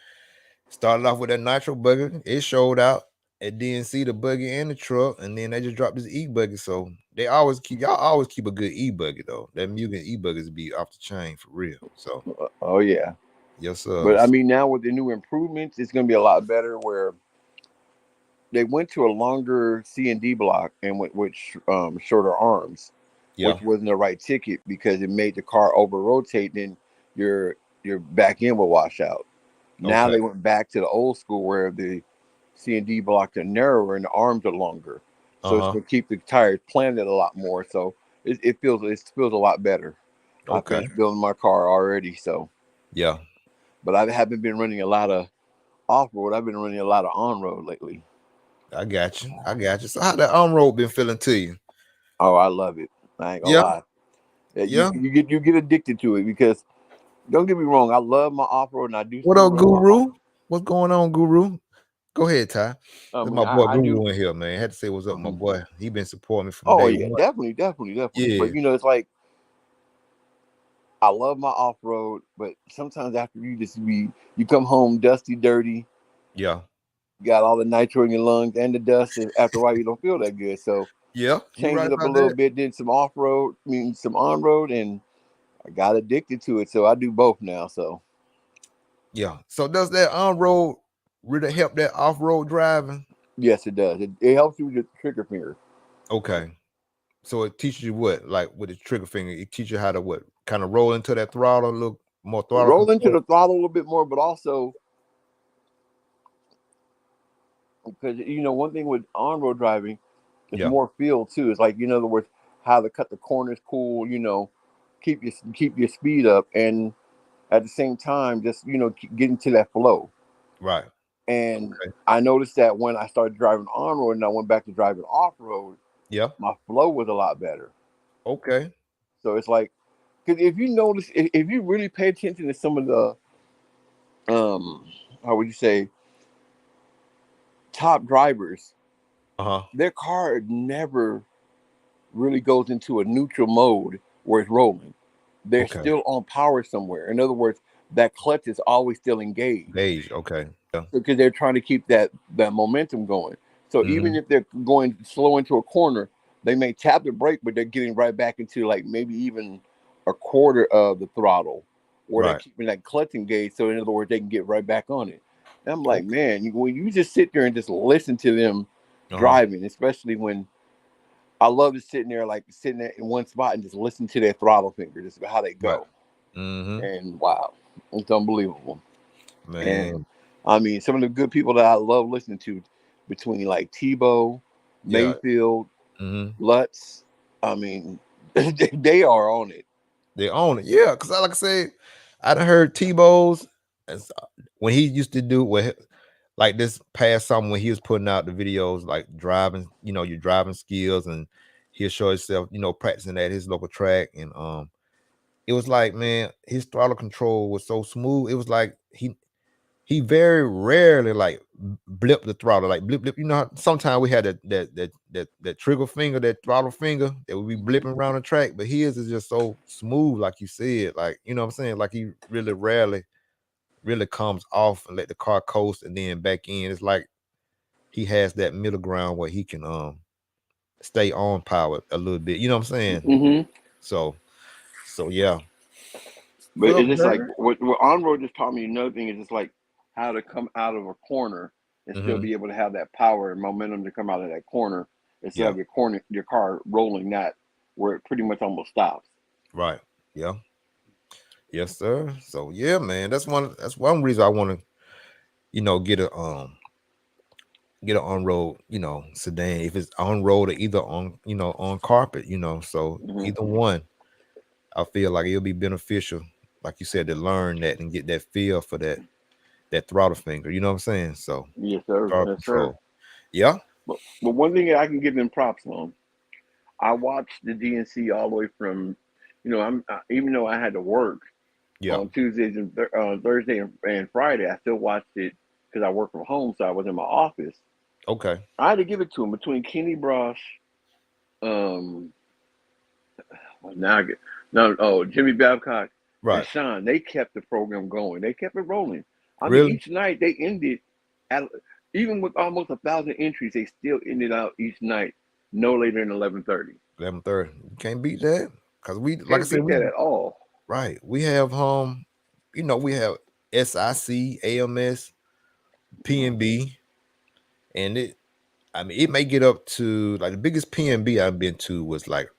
started off with that nitro buggy. It showed out at DNC, the buggy and the truck, and then they just dropped this e-buggy. So y'all always keep a good e-buggy though. That Mugen e-buggies be off the chain for real. So oh yeah, yes sir. But I mean, now with the new improvements, it's going to be a lot better. Where they went to a longer C&D block and went with shorter arms, which wasn't the right ticket because it made the car over rotate. Then your back end will wash out. Now they went back to the old school where the C&D blocks are narrower and the arms are longer, so it's going to keep the tires planted a lot more. So it feels a lot better. I finished building my car already, so yeah. But I haven't been running a lot of off road. I've been running a lot of on road lately. I got you. So how that on road been feeling to you? Oh, I love it. I ain't gonna lie. You get addicted to it because don't get me wrong, I love my off road and I do. What up, Guru? What's going on, Guru? Go ahead, Ty. This my boy Guru in here, man. I had to say what's up, my boy. He been supporting me from day one. Definitely. Yeah. But you know, it's like I love my off road, but sometimes after you come home dusty, dirty. Yeah. You got all the nitro in your lungs and the dust, and after a while you don't feel that good. So change it up a little bit, did some off road, some on road, and I got addicted to it. So I do both now. So yeah. So does that on road really help that off road driving? Yes, it does. It helps you with the trigger finger. Okay. So it teaches you what, like with the trigger finger, it teaches you how to what, kind of roll into that throttle a little more throttle. Roll into the throttle a little bit more, but also because one thing with on road driving, it's more feel too. It's like in other words, how to cut the corners cool. Keep your speed up, and at the same time, just get into that flow. Right. And I noticed that when I started driving on road and I went back to driving off road, my flow was a lot better. Okay. So it's like, because if you notice, if you really pay attention to some of the, how would you say, top drivers, their car never really goes into a neutral mode where it's rolling. They're still on power somewhere. In other words, that clutch is always still engaged. Okay. Yeah. Because they're trying to keep that momentum going. So even if they're going slow into a corner, they may tap the brake, but they're getting right back into like maybe even a quarter of the throttle, or they're keeping that clutch engaged. So in other words, they can get right back on it. And I'm like, man, when you just sit there and just listen to them driving, especially when I love just sitting there in one spot and just listen to their throttle finger, just how they go. And wow, it's unbelievable, man. And I mean, some of the good people that I love listening to, between like Tebow, Mayfield, Lutz. I mean, they are on it. They own it, yeah. Because like I said, I done heard Tebow's when he used to do like this past summer when he was putting out the videos like driving, your driving skills, and he'll show himself, practicing at his local track, and it was like, man, his throttle control was so smooth. It was like he very rarely like blip the throttle, like blip. Sometimes we had that trigger finger, that throttle finger that would be blipping around the track, but his is just so smooth, like you said, like, you know what I'm saying? Like he really rarely really comes off and let the car coast and then back in. It's like he has that middle ground where he can stay on power a little bit. You know what I'm saying? So yeah. But it's just like what on-road just taught me another thing is just like how to come out of a corner and still be able to have that power and momentum to come out of that corner instead of your car rolling that where it pretty much almost stops. Right. Yeah. Yes, sir. So yeah, man, that's one reason I want to, get an on-road, sedan. If it's on-road or either on carpet, so either one, I feel like it'll be beneficial, like you said, to learn that and get that feel for that throttle finger. You know what I'm saying? So yes, sir. Yes, sir. Yeah. But one thing that I can give them props on, I watched the DNC all the way from, even though I had to work on Tuesdays and Thursday and Friday, I still watched it because I work from home, so I was in my office. Okay. I had to give it to him between Kenny Brosh, Jimmy Babcock, and Sean. They kept the program going. They kept it rolling. I mean, each night they ended at, even with almost 1,000 entries, they still ended out each night no later than 11:30. 11:30. You can't beat that because we, like I said, that at all. Right. We have we have SIC, AMS, PNB, and it may get up to like the biggest PNB I've been to was like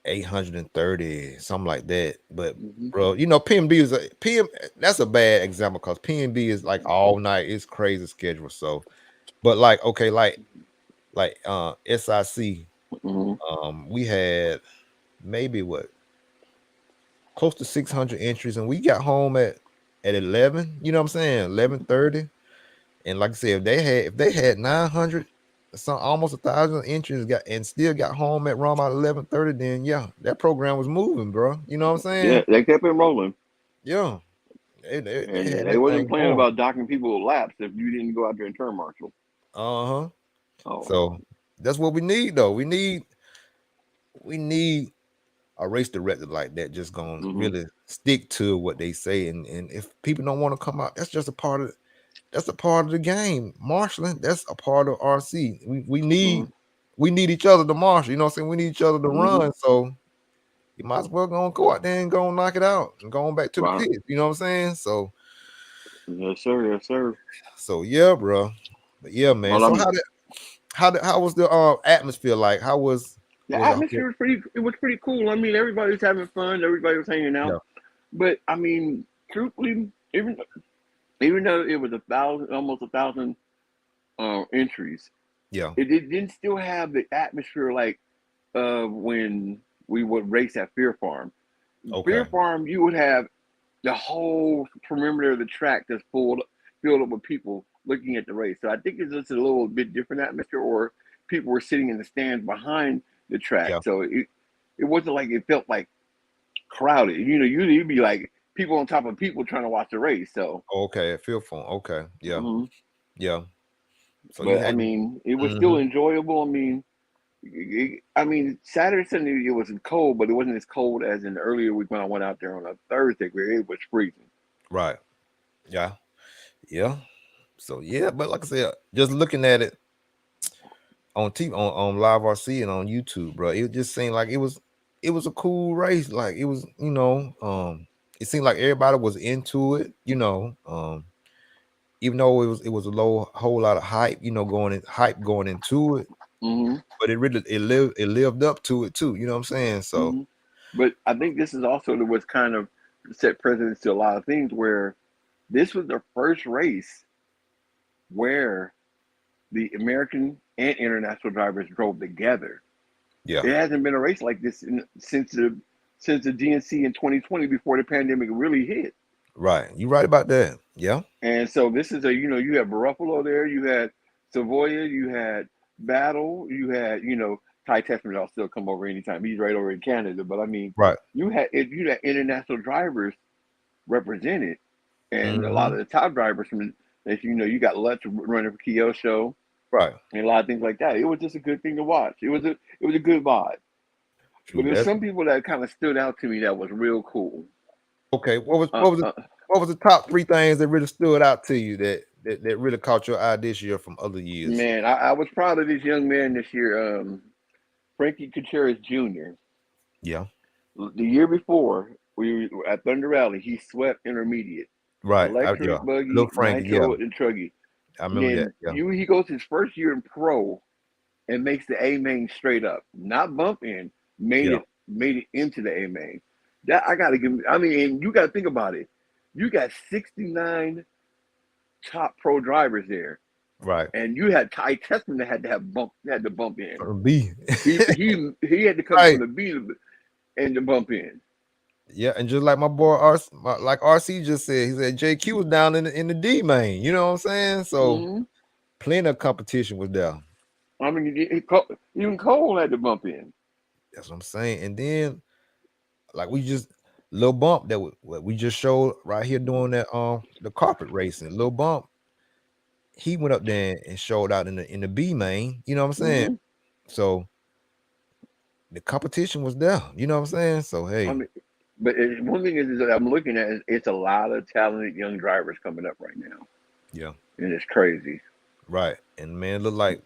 830, something like that. But bro, PNB that's a bad example because PNB is like all night. It's crazy schedule. So, but like, okay, like SIC, we had maybe close to 600 entries, and we got home at 11. You know what I'm saying? 11:30. And like I said, if they had 900, almost 1,000 entries, and still got home at around about 11:30, then yeah, that program was moving, bro. You know what I'm saying? Yeah, they kept it rolling. Yeah, they wasn't playing about docking people with laps if you didn't go out there and turn marshal. So that's what we need, though. We need a race director like that, just gonna really stick to what they say, and if people don't want to come out, that's just a part of the game. Marshalling, that's a part of RC. We need each other to marshal. You know what I'm saying? We need each other to run. So you might as well go out there and go knock it out and go on back to the pit. You know what I'm saying? So yes, sir. Yes, sir. So yeah, bro. But yeah, man. So how was the atmosphere like? How was the atmosphere? It was pretty cool. I mean, everybody was having fun. Everybody was hanging out. Yeah. But I mean, truthfully, even though it was almost 1,000 entries, it didn't still have the atmosphere like when we would race at Fear Farm. Fear Farm, you would have the whole perimeter of the track just filled up with people looking at the race. So I think it's just a little bit different atmosphere, or people were sitting in the stands behind the track. Yeah. So it wasn't like it felt like crowded. Usually you'd be like people on top of people trying to watch the race. So Fear Farm. Okay. Yeah. Yeah. So but I mean, it was still enjoyable. I mean, Saturday, Sunday, it was cold, but it wasn't as cold as in the earlier week when I went out there on a Thursday where it was freezing. Right. Yeah. Yeah. So yeah, but like I said, just looking at it on TV, on Live RC and on YouTube, bro, it just seemed like it was a cool race. Like it was, it seemed like everybody was into it, you know. Even though it was a whole lot of hype, you know, going into it. Mm-hmm. But it lived up to it too, you know what I'm saying? So mm-hmm. But I think this is also what's kind of set precedence to a lot of things, where this was the first race where the American and international drivers drove together. yeah, It hasn't been a race like this since the DNC in 2020, before the pandemic really hit. right. You're right about that. Yeah. And so this is you have Buffalo there, you had Savoia, you had Battle, you had, Ty Tessman will still come over anytime. He's right over in Canada. But I mean, Right. you had international drivers represented, and a lot Mm-hmm. of the top drivers from you got Lutz running for Kyosho, Right. and a lot of things like that. It was just a good thing to watch. It was a good vibe. True. But there's some people that kind of stood out to me that was real cool. Okay, what was the top 3 things that really stood out to you that really caught your eye this year from other years? Man, I was proud of this young man this year, Frankie Gutierrez Jr. Yeah. The year before, we were at Thunder Valley, he swept intermediate. Right. Electric, buggy, nitro, and truggy. I remember that. Yeah. He goes his first year in pro and makes the A main straight up, not bump in, made it into the A main. That I gotta give. I mean, and you gotta think about it. You got 69 top pro drivers there, right? And you had Ty Tessman that had to bump in. From B. he had to come from the B and to bump in. Yeah, and just like my boy RC just said, he said JQ was down in the D main. You know what I'm saying? So plenty of competition was there. I mean, even Cole had to bump in. That's what I'm saying. And then, like, we just little bump that we just showed right here doing that the carpet racing. Little bump, he went up there and showed out in the B main. You know what I'm saying? So the competition was there. You know what I'm saying? So hey. I mean, but one thing is that I'm looking at it's a lot of talented young drivers coming up right now. Yeah. And it's crazy. Right. And man, look like,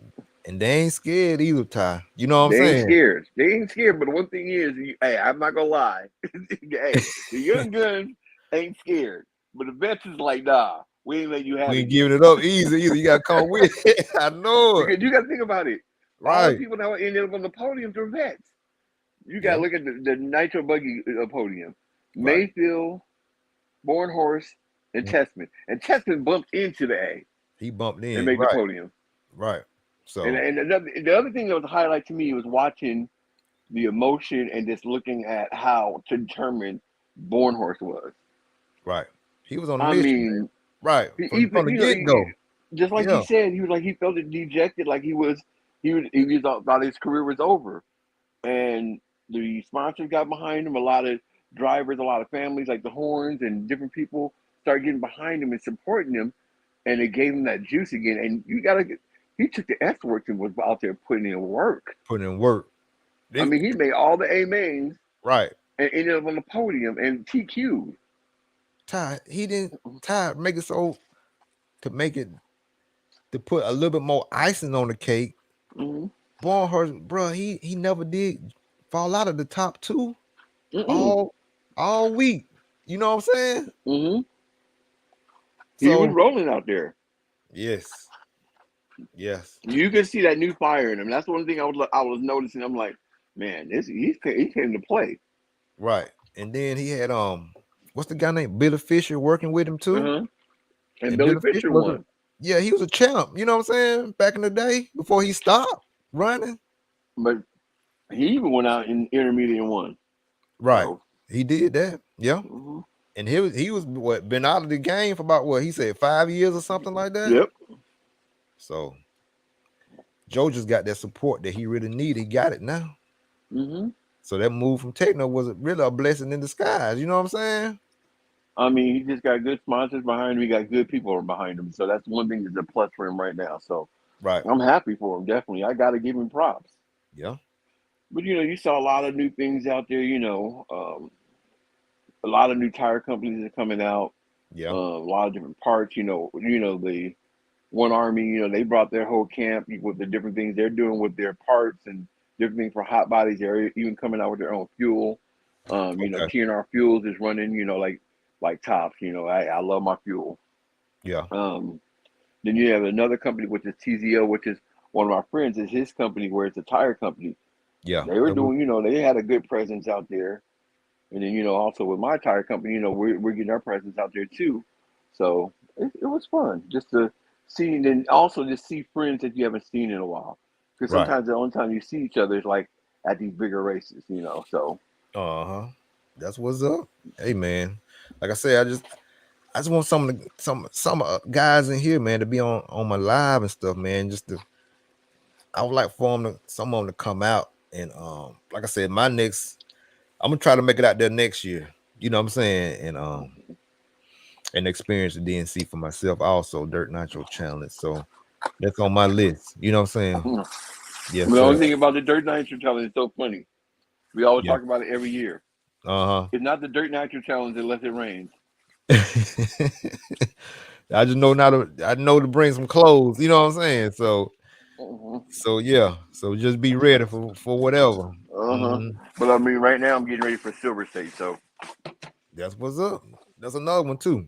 and they ain't scared either, Ty. You know what I'm saying? They ain't scared. But the one thing is, hey, I'm not gonna lie. Hey, the young guns ain't scared. But the vets is like, nah, we ain't let you have it. We ain't giving it up easy either. You gotta come with it. I know it. Because you gotta think about it. Right. All the people that were ended up on the podium are vets. You gotta look at the Nitro Buggy podium. Right. Mayfield, Bornhorst, and Tessman. And Tessman bumped into the A. He bumped in and made the podium. Right. So and the other thing that was a highlight to me was watching the emotion and just looking at how determined Bornhorst was. Right. He was on the mission. Mean, right. From the get-go. Just like he said, he was like, he felt it dejected, like he thought his career was over. And the sponsors got behind him. A lot of drivers, a lot of families like the Horns and different people started getting behind him and supporting him. And it gave him that juice again. And he took the F work and was out there putting in work. I mean, he made all the A mains. Right. And ended up on the podium and TQ. Ty make it so to put a little bit more icing on the cake. Bornhorst, bro, he never did fall out of the top 2 all week. You know what I'm saying? So, he was rolling out there. Yes. You can see that new fire in him. That's one thing I was noticing. I'm like, man, he came to play. Right. And then he had what's the guy named Billy Fisher working with him too? And Billy Fisher won. Yeah, he was a champ. You know what I'm saying? Back in the day before he stopped running. But he even went out in intermediate and won. Right. So, he did that. Yeah. And he was been out of the game for about he said 5 years or something like that. Yep. So Joe just got that support that he really needed. He got it now. So that move from Techno was really a blessing in disguise. You know what I'm saying? I mean, he just got good sponsors behind him. He got good people behind him. So that's one thing that's a plus for him right now. So I'm happy for him. Definitely. I got to give him props. Yeah. But, you saw a lot of new things out there, a lot of new tire companies are coming out. Yeah. A lot of different parts, the One Army, they brought their whole camp with the different things they're doing with their parts and different things for hot bodies. They're even coming out with their own fuel. TNR Fuels is running, like like tops. You know, I love my fuel. Yeah. Then you have another company, which is TZO, which is one of my friends, is his company, where it's a tire company. Yeah. They were doing, they had a good presence out there. And then, also with my tire company, we're getting our presence out there too. So it was fun just to see, and then also just see friends that you haven't seen in a while. Because Right. sometimes the only time you see each other is like at these bigger races, so. That's what's up. Hey, man. Like I said, I just want some guys in here, man, to be on my live and stuff, man. I would like for some of them to come out and like I said, I'm gonna try to make it out there next year. You know what I'm saying? And experience the DNC for myself also, Dirt Nitro Challenge. So that's on my list. You know what I'm saying? Yes, the only thing about the Dirt Nitro Challenge is so funny. We always talk about it every year. It's not the Dirt Nitro Challenge unless it rains. I just know I know to bring some clothes. You know what I'm saying? So, so yeah. So just be ready for whatever. But I mean, right now I'm getting ready for Silver State. So that's what's up. That's another one too.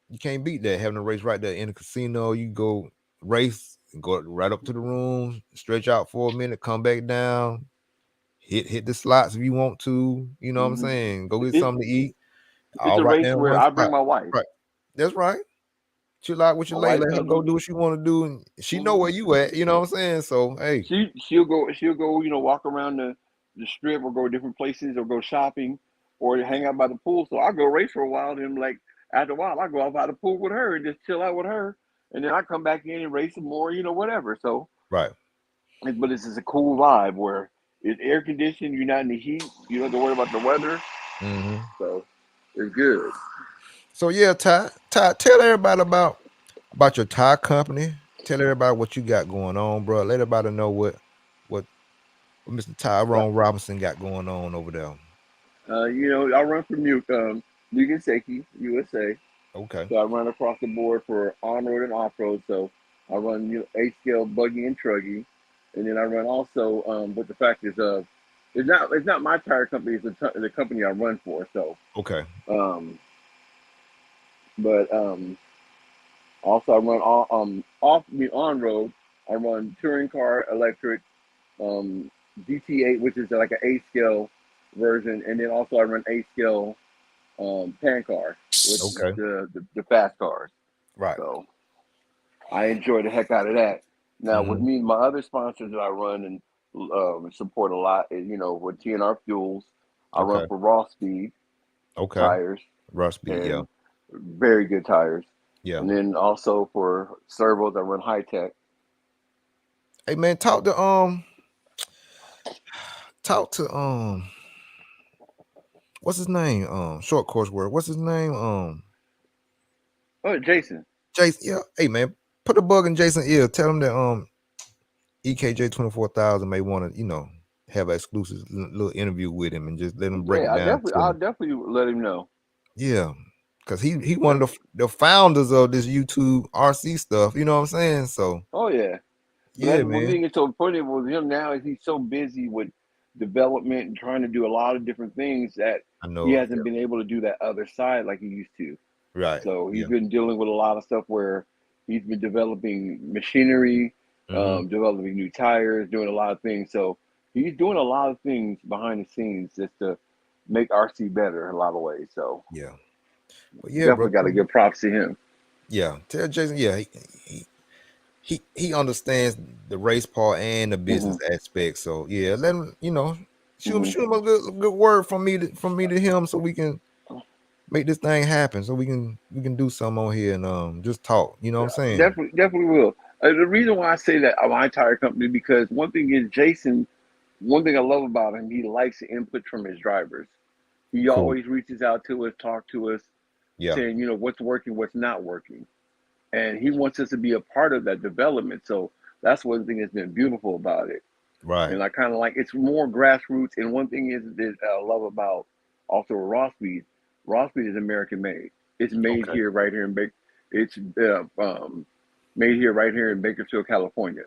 You can't beat that, having a race right there in the casino. You go race and go right up to the room, stretch out for a minute, come back down, hit the slots if you want to. You know what I'm saying? Go get something to eat. It's a race where I bring my wife. Right. That's right. Chill out with your lady, let her go do what she want to do, and she know where you at. You know what I'm saying? So hey, she'll go, walk around the strip, or go to different places, or go shopping, or hang out by the pool. So I go race for a while, then like after a while I go out by the pool with her and just chill out with her, and then I come back in and race some more, whatever. So right. But it's just a cool vibe where it's air conditioned. You're not in the heat. You don't have to worry about the weather. So it's good. So yeah, Ty, tell everybody about your tire company. Tell everybody what you got going on, bro. Let everybody know what Mr. Tyrone Robinson got going on over there. I run for Mugen Seiki, USA. Okay. So I run across the board for on-road and off-road. So I run 8-scale buggy and truggy, and then I run also. But the fact is, it's not my tire company. It's the company I run for. So okay. But also I run on road. I run touring car, electric, GT8, which is like an 8-scale version, and then also I run 8-scale pan car, which is the fast cars. Right. So I enjoy the heck out of that. Now with me, my other sponsors that I run and support a lot is, with TNR Fuels, I run for Raw Speed tires. Raw Speed, yeah. Very good tires. Yeah. And then also for servos, I run High Tech. Hey man, talk to what's his name? Short course word. What's his name? Jason. Jason, yeah. Hey man, put a bug in Jason's ear. Tell him that EKJ 24,000 may want to, have an exclusive little interview with him and just let him break it down. I'll definitely let him know. Yeah, because he one of the founders of this YouTube RC stuff. You know what I'm saying? So. Oh yeah. Yeah, man. One thing that's so funny with him now is he's so busy with development and trying to do a lot of different things that he hasn't been able to do that other side like he used to. Right. So he's been dealing with a lot of stuff where he's been developing machinery, developing new tires, doing a lot of things. So he's doing a lot of things behind the scenes just to make RC better in a lot of ways. So yeah, definitely got to give props to him. Yeah, tell Jason. Yeah, he understands the race part and the business aspect. So yeah, let him. Shoot him a good word from me to him, so we can make this thing happen. So we can do something on here and just talk. You know what I'm saying? Definitely will. The reason why I say that my tire company, because one thing is Jason. One thing I love about him, he likes the input from his drivers. He always reaches out to us, talk to us, saying, what's working, what's not working. And he wants us to be a part of that development. So that's one thing that's been beautiful about it. Right. And I kind of like, it's more grassroots. And one thing is that I love about also Raw Speed is American made. It's made here, right here in it's made here, right here in Bakersfield, California.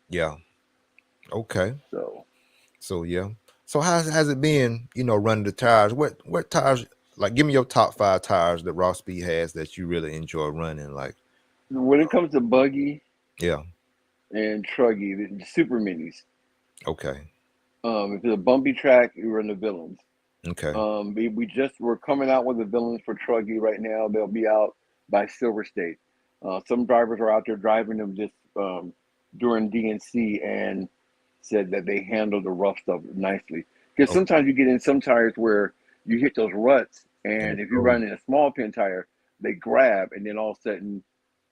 Yeah. Okay. So yeah. So how has it been, running the tires? What tires like give me your top 5 tires that Raw Speed has that you really enjoy running. Like when it comes to buggy, yeah, and truggy, the super minis. Okay. If it's a bumpy track, you run the villains. Okay. We're coming out with the villains for truggy right now. They'll be out by Silver State. Some drivers are out there driving them just during DNC and said that they handle the rough stuff nicely. Because sometimes you get in some tires where you hit those ruts, and if you run in a small pin tire, they grab, and then all of a sudden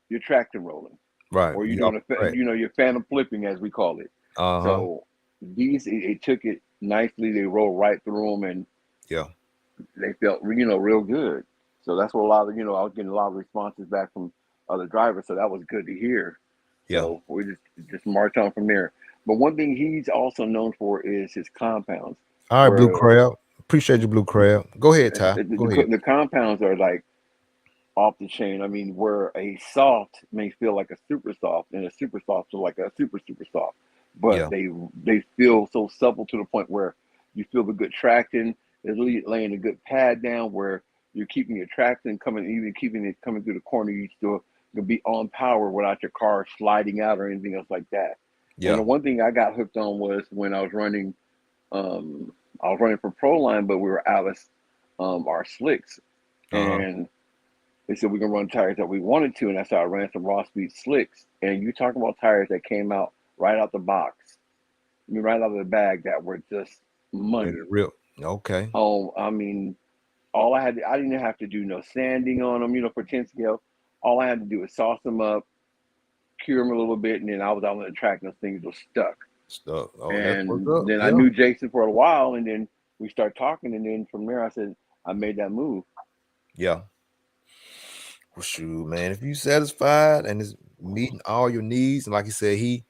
you're traction rolling, right? Or you're doing you're phantom flipping, as we call it. So these it took it nicely. They rolled right through them, and they felt real good. So that's what a lot of I was getting a lot of responses back from other drivers. So that was good to hear. So we just march on from there. But one thing he's also known for is his compounds. All right, Blue Crab. Appreciate you, Blue Crab. Go ahead, Ty. Go ahead. The compounds are like off the chain. I mean, where a soft may feel like a super soft, and a super soft feel like a super soft. But they feel so supple to the point where you feel the good traction. It's really laying a good pad down where you're keeping your traction coming through the corner. You still can be on power without your car sliding out or anything else like that. Yeah. And the one thing I got hooked on was when I was running for Proline, but we were out of our slicks, and they said we can run tires that we wanted to, and that's how I ran some Raw Speed slicks. And you talk about tires that came out right out the box, right out of the bag, that were just money. Real. Okay. Oh, I mean, I didn't have to do no sanding on them, for 10 scale. All I had to do was sauce them up, cure them a little bit, and then I was out on the track and those things were stuck. Oh, and then I knew Jason for a while, and then we started talking, and then from there I said I made that move. Yeah. Well, shoot, man, if you satisfied and it's meeting all your needs, and like you said, he's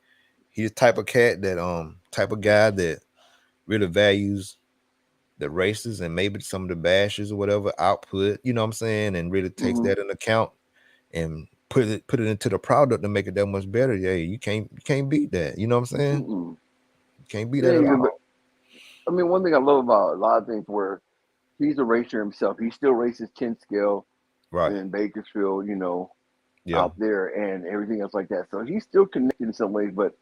the type of cat that type of guy that really values the races and maybe some of the bashes or whatever output, you know what I'm saying, and really takes that into account and put it into the product to make it that much better. Yeah, you can't beat that. You know what I'm saying? You can't beat that at all. I mean, one thing I love about a lot of things where he's a racer himself. He still races 10 scale in Bakersfield, out there and everything else like that. So he's still connected in some ways, but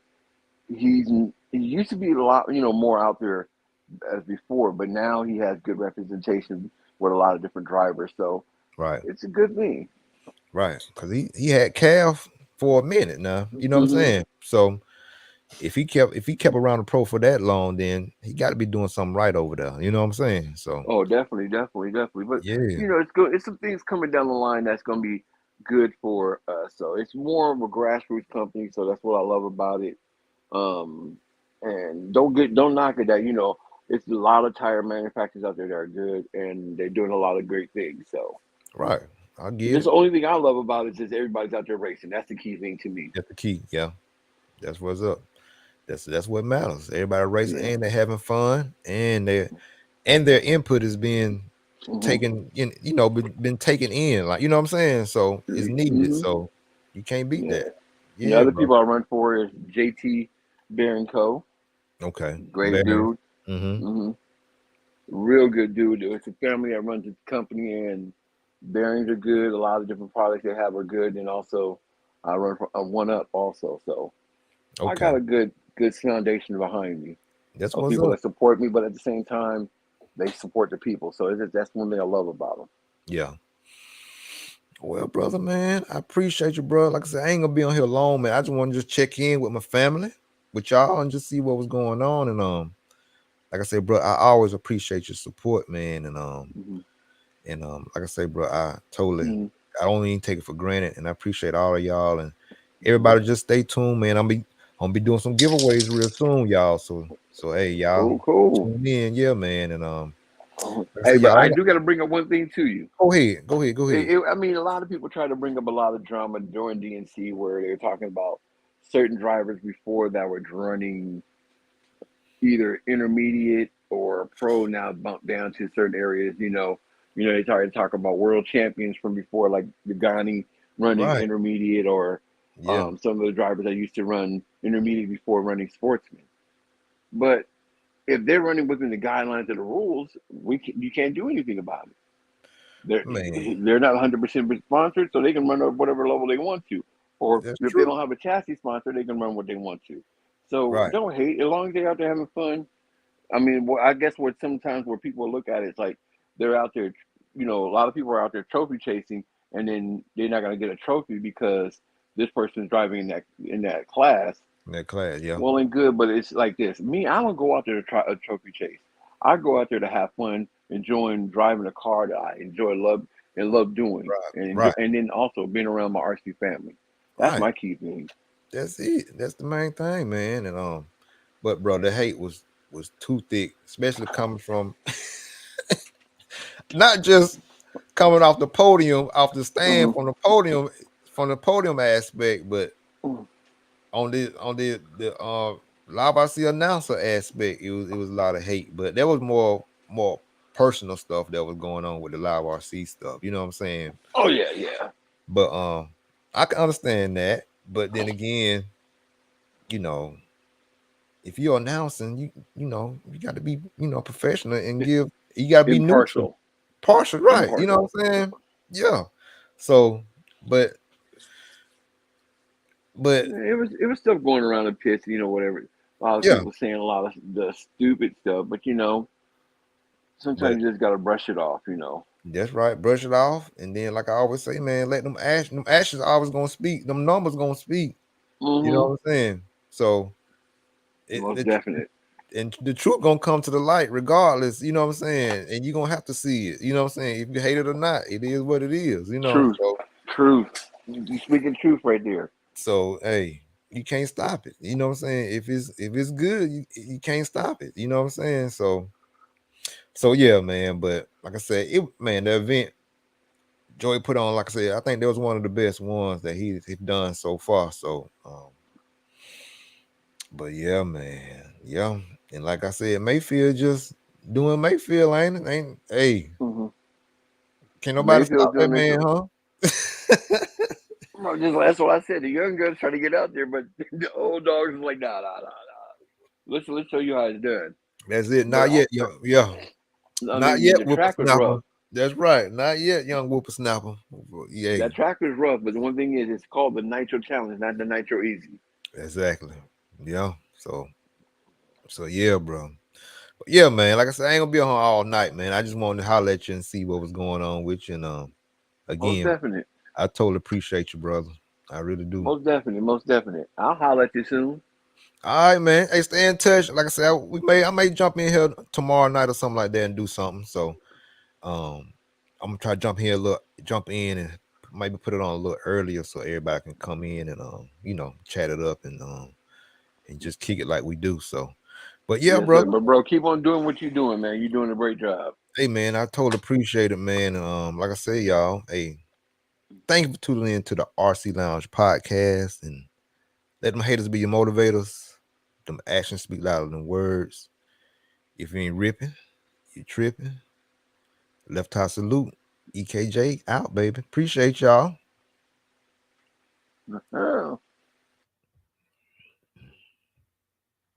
he used to be a lot, more out there as before, but now he has good representation with a lot of different drivers. So it's a good thing. Right. Because he had Calf for a minute now. You know what I'm saying? So if he kept around the pro for that long, then he got to be doing something right over there. You know what I'm saying? So definitely. But it's good. It's some things coming down the line that's going to be good for us. So it's more of a grassroots company. So that's what I love about it. And don't knock it that it's a lot of tire manufacturers out there that are good and they're doing a lot of great things. So I get it. The only thing I love about it is everybody's out there racing. That's the key thing to me. That's the key. Yeah, that's what's up. That's what matters. Everybody racing and they're having fun, and their input is being taken in. Been taken in. Like, you know what I'm saying. So it's needed. So you can't beat that. Yeah, the other people I run for is JT Bear & Co. Okay, great dude. Real good dude. It's a family that runs the company, and bearings are good. A lot of different products they have are good, and also I run for One Up also. So I got a good foundation behind me. That's what's people up. that support me, but at the same time, they support the people. So that's one thing I love about them. Yeah. Well, brother, man, I appreciate you, bro. Like I said, I ain't gonna be on here long, man. I just want to just check in with my family, with y'all, and just see what was going on. And like I said, bro, I always appreciate your support, man. And like I say, bro, I totally, I don't even take it for granted, and I appreciate all of y'all and everybody. Just stay tuned, man. I'm gonna be doing some giveaways real soon, y'all. So hey, y'all, cool. Tune in, yeah, man. And hey, but I do got to bring up one thing to you. Go ahead. I mean, a lot of people try to bring up a lot of drama during DNC where they're talking about certain drivers before that were running either intermediate or pro, now bumped down to certain areas. They talk about world champions from before, like Yagani running intermediate, or some of the drivers that used to run intermediate before running sportsmen. But if they're running within the guidelines of the rules, you can't do anything about it. They're not 100% sponsored, so they can run at whatever level they want to. Or if they don't have a chassis sponsor, they can run what they want to. So don't hate, as long as they're out there having fun. I mean, I guess what sometimes where people look at it, it's like they're out there, a lot of people are out there trophy chasing, and then they're not going to get a trophy because this person's driving in that class. Yeah. Well and good, but it's like this. Me, I don't go out there to try a trophy chase. I go out there to have fun, enjoying driving a car that I love doing, and then also being around my RC family. That's my key thing. That's it. That's the main thing, man. And but bro, the hate was too thick, especially coming from not just coming off the podium, off the stand from the podium aspect, but on the Live RC announcer aspect, it was a lot of hate. But there was more personal stuff that was going on with the Live RC stuff. You know what I'm saying? Oh yeah. But I can understand that. But then again, if you're announcing, you got to be professional and you got to be impartial. Partial, right? Impartial. You know what I'm saying? Yeah. So, but it was stuff going around the pits, whatever. A lot of people saying a lot of the stupid stuff, but sometimes you just gotta brush it off, That's right, brush it off, and then like I always say, man, let them ashes always gonna speak, them numbers gonna speak. You know what I'm saying? So most definite. And the truth gonna come to the light regardless, you know what I'm saying? And you're gonna have to see it, you know what I'm saying? If you hate it or not, it is what it is, Truth. Truth. You speaking truth right there. So hey, you can't stop it. You know what I'm saying? If it's good, you can't stop it. You know what I'm saying? So yeah, man. But like I said, the event Joey put on, like I said, I think that was one of the best ones that he's done so far. So but yeah, man. Yeah. And like I said, Mayfield just doing Mayfield, ain't hey. Can't nobody stop that man, huh? That's what I said. The young guns trying to get out there, but the old dogs is like, nah. Let's show you how it's done. That's it. Not yet, yeah. Not yet, whippersnapper. That's right. Not yet, young whippersnapper. Yeah. That track was rough, but the one thing is, it's called the Nitro Challenge, not the Nitro Easy. Exactly. Yeah. So yeah, bro. But yeah, man. Like I said, I ain't gonna be on all night, man. I just wanted to holler at you and see what was going on with you. And again, most definite. I totally appreciate you, brother. I really do. Most definite. I'll holler at you soon. All right, man. Hey, stay in touch. Like I said, I may jump in here tomorrow night or something like that and do something. So I'm gonna try to jump in and maybe put it on a little earlier so everybody can come in and chat it up and just kick it like we do. So but yeah, yes, brother. But bro, keep on doing what you're doing, man. You're doing a great job. Hey man, I totally appreciate it, man. Like I say, y'all, hey, thank you for tuning in to the RC Lounge podcast, and let them haters be your motivators. Them actions speak louder than words. If you ain't ripping, you tripping. Left High Salute. EKJ out, baby. Appreciate y'all.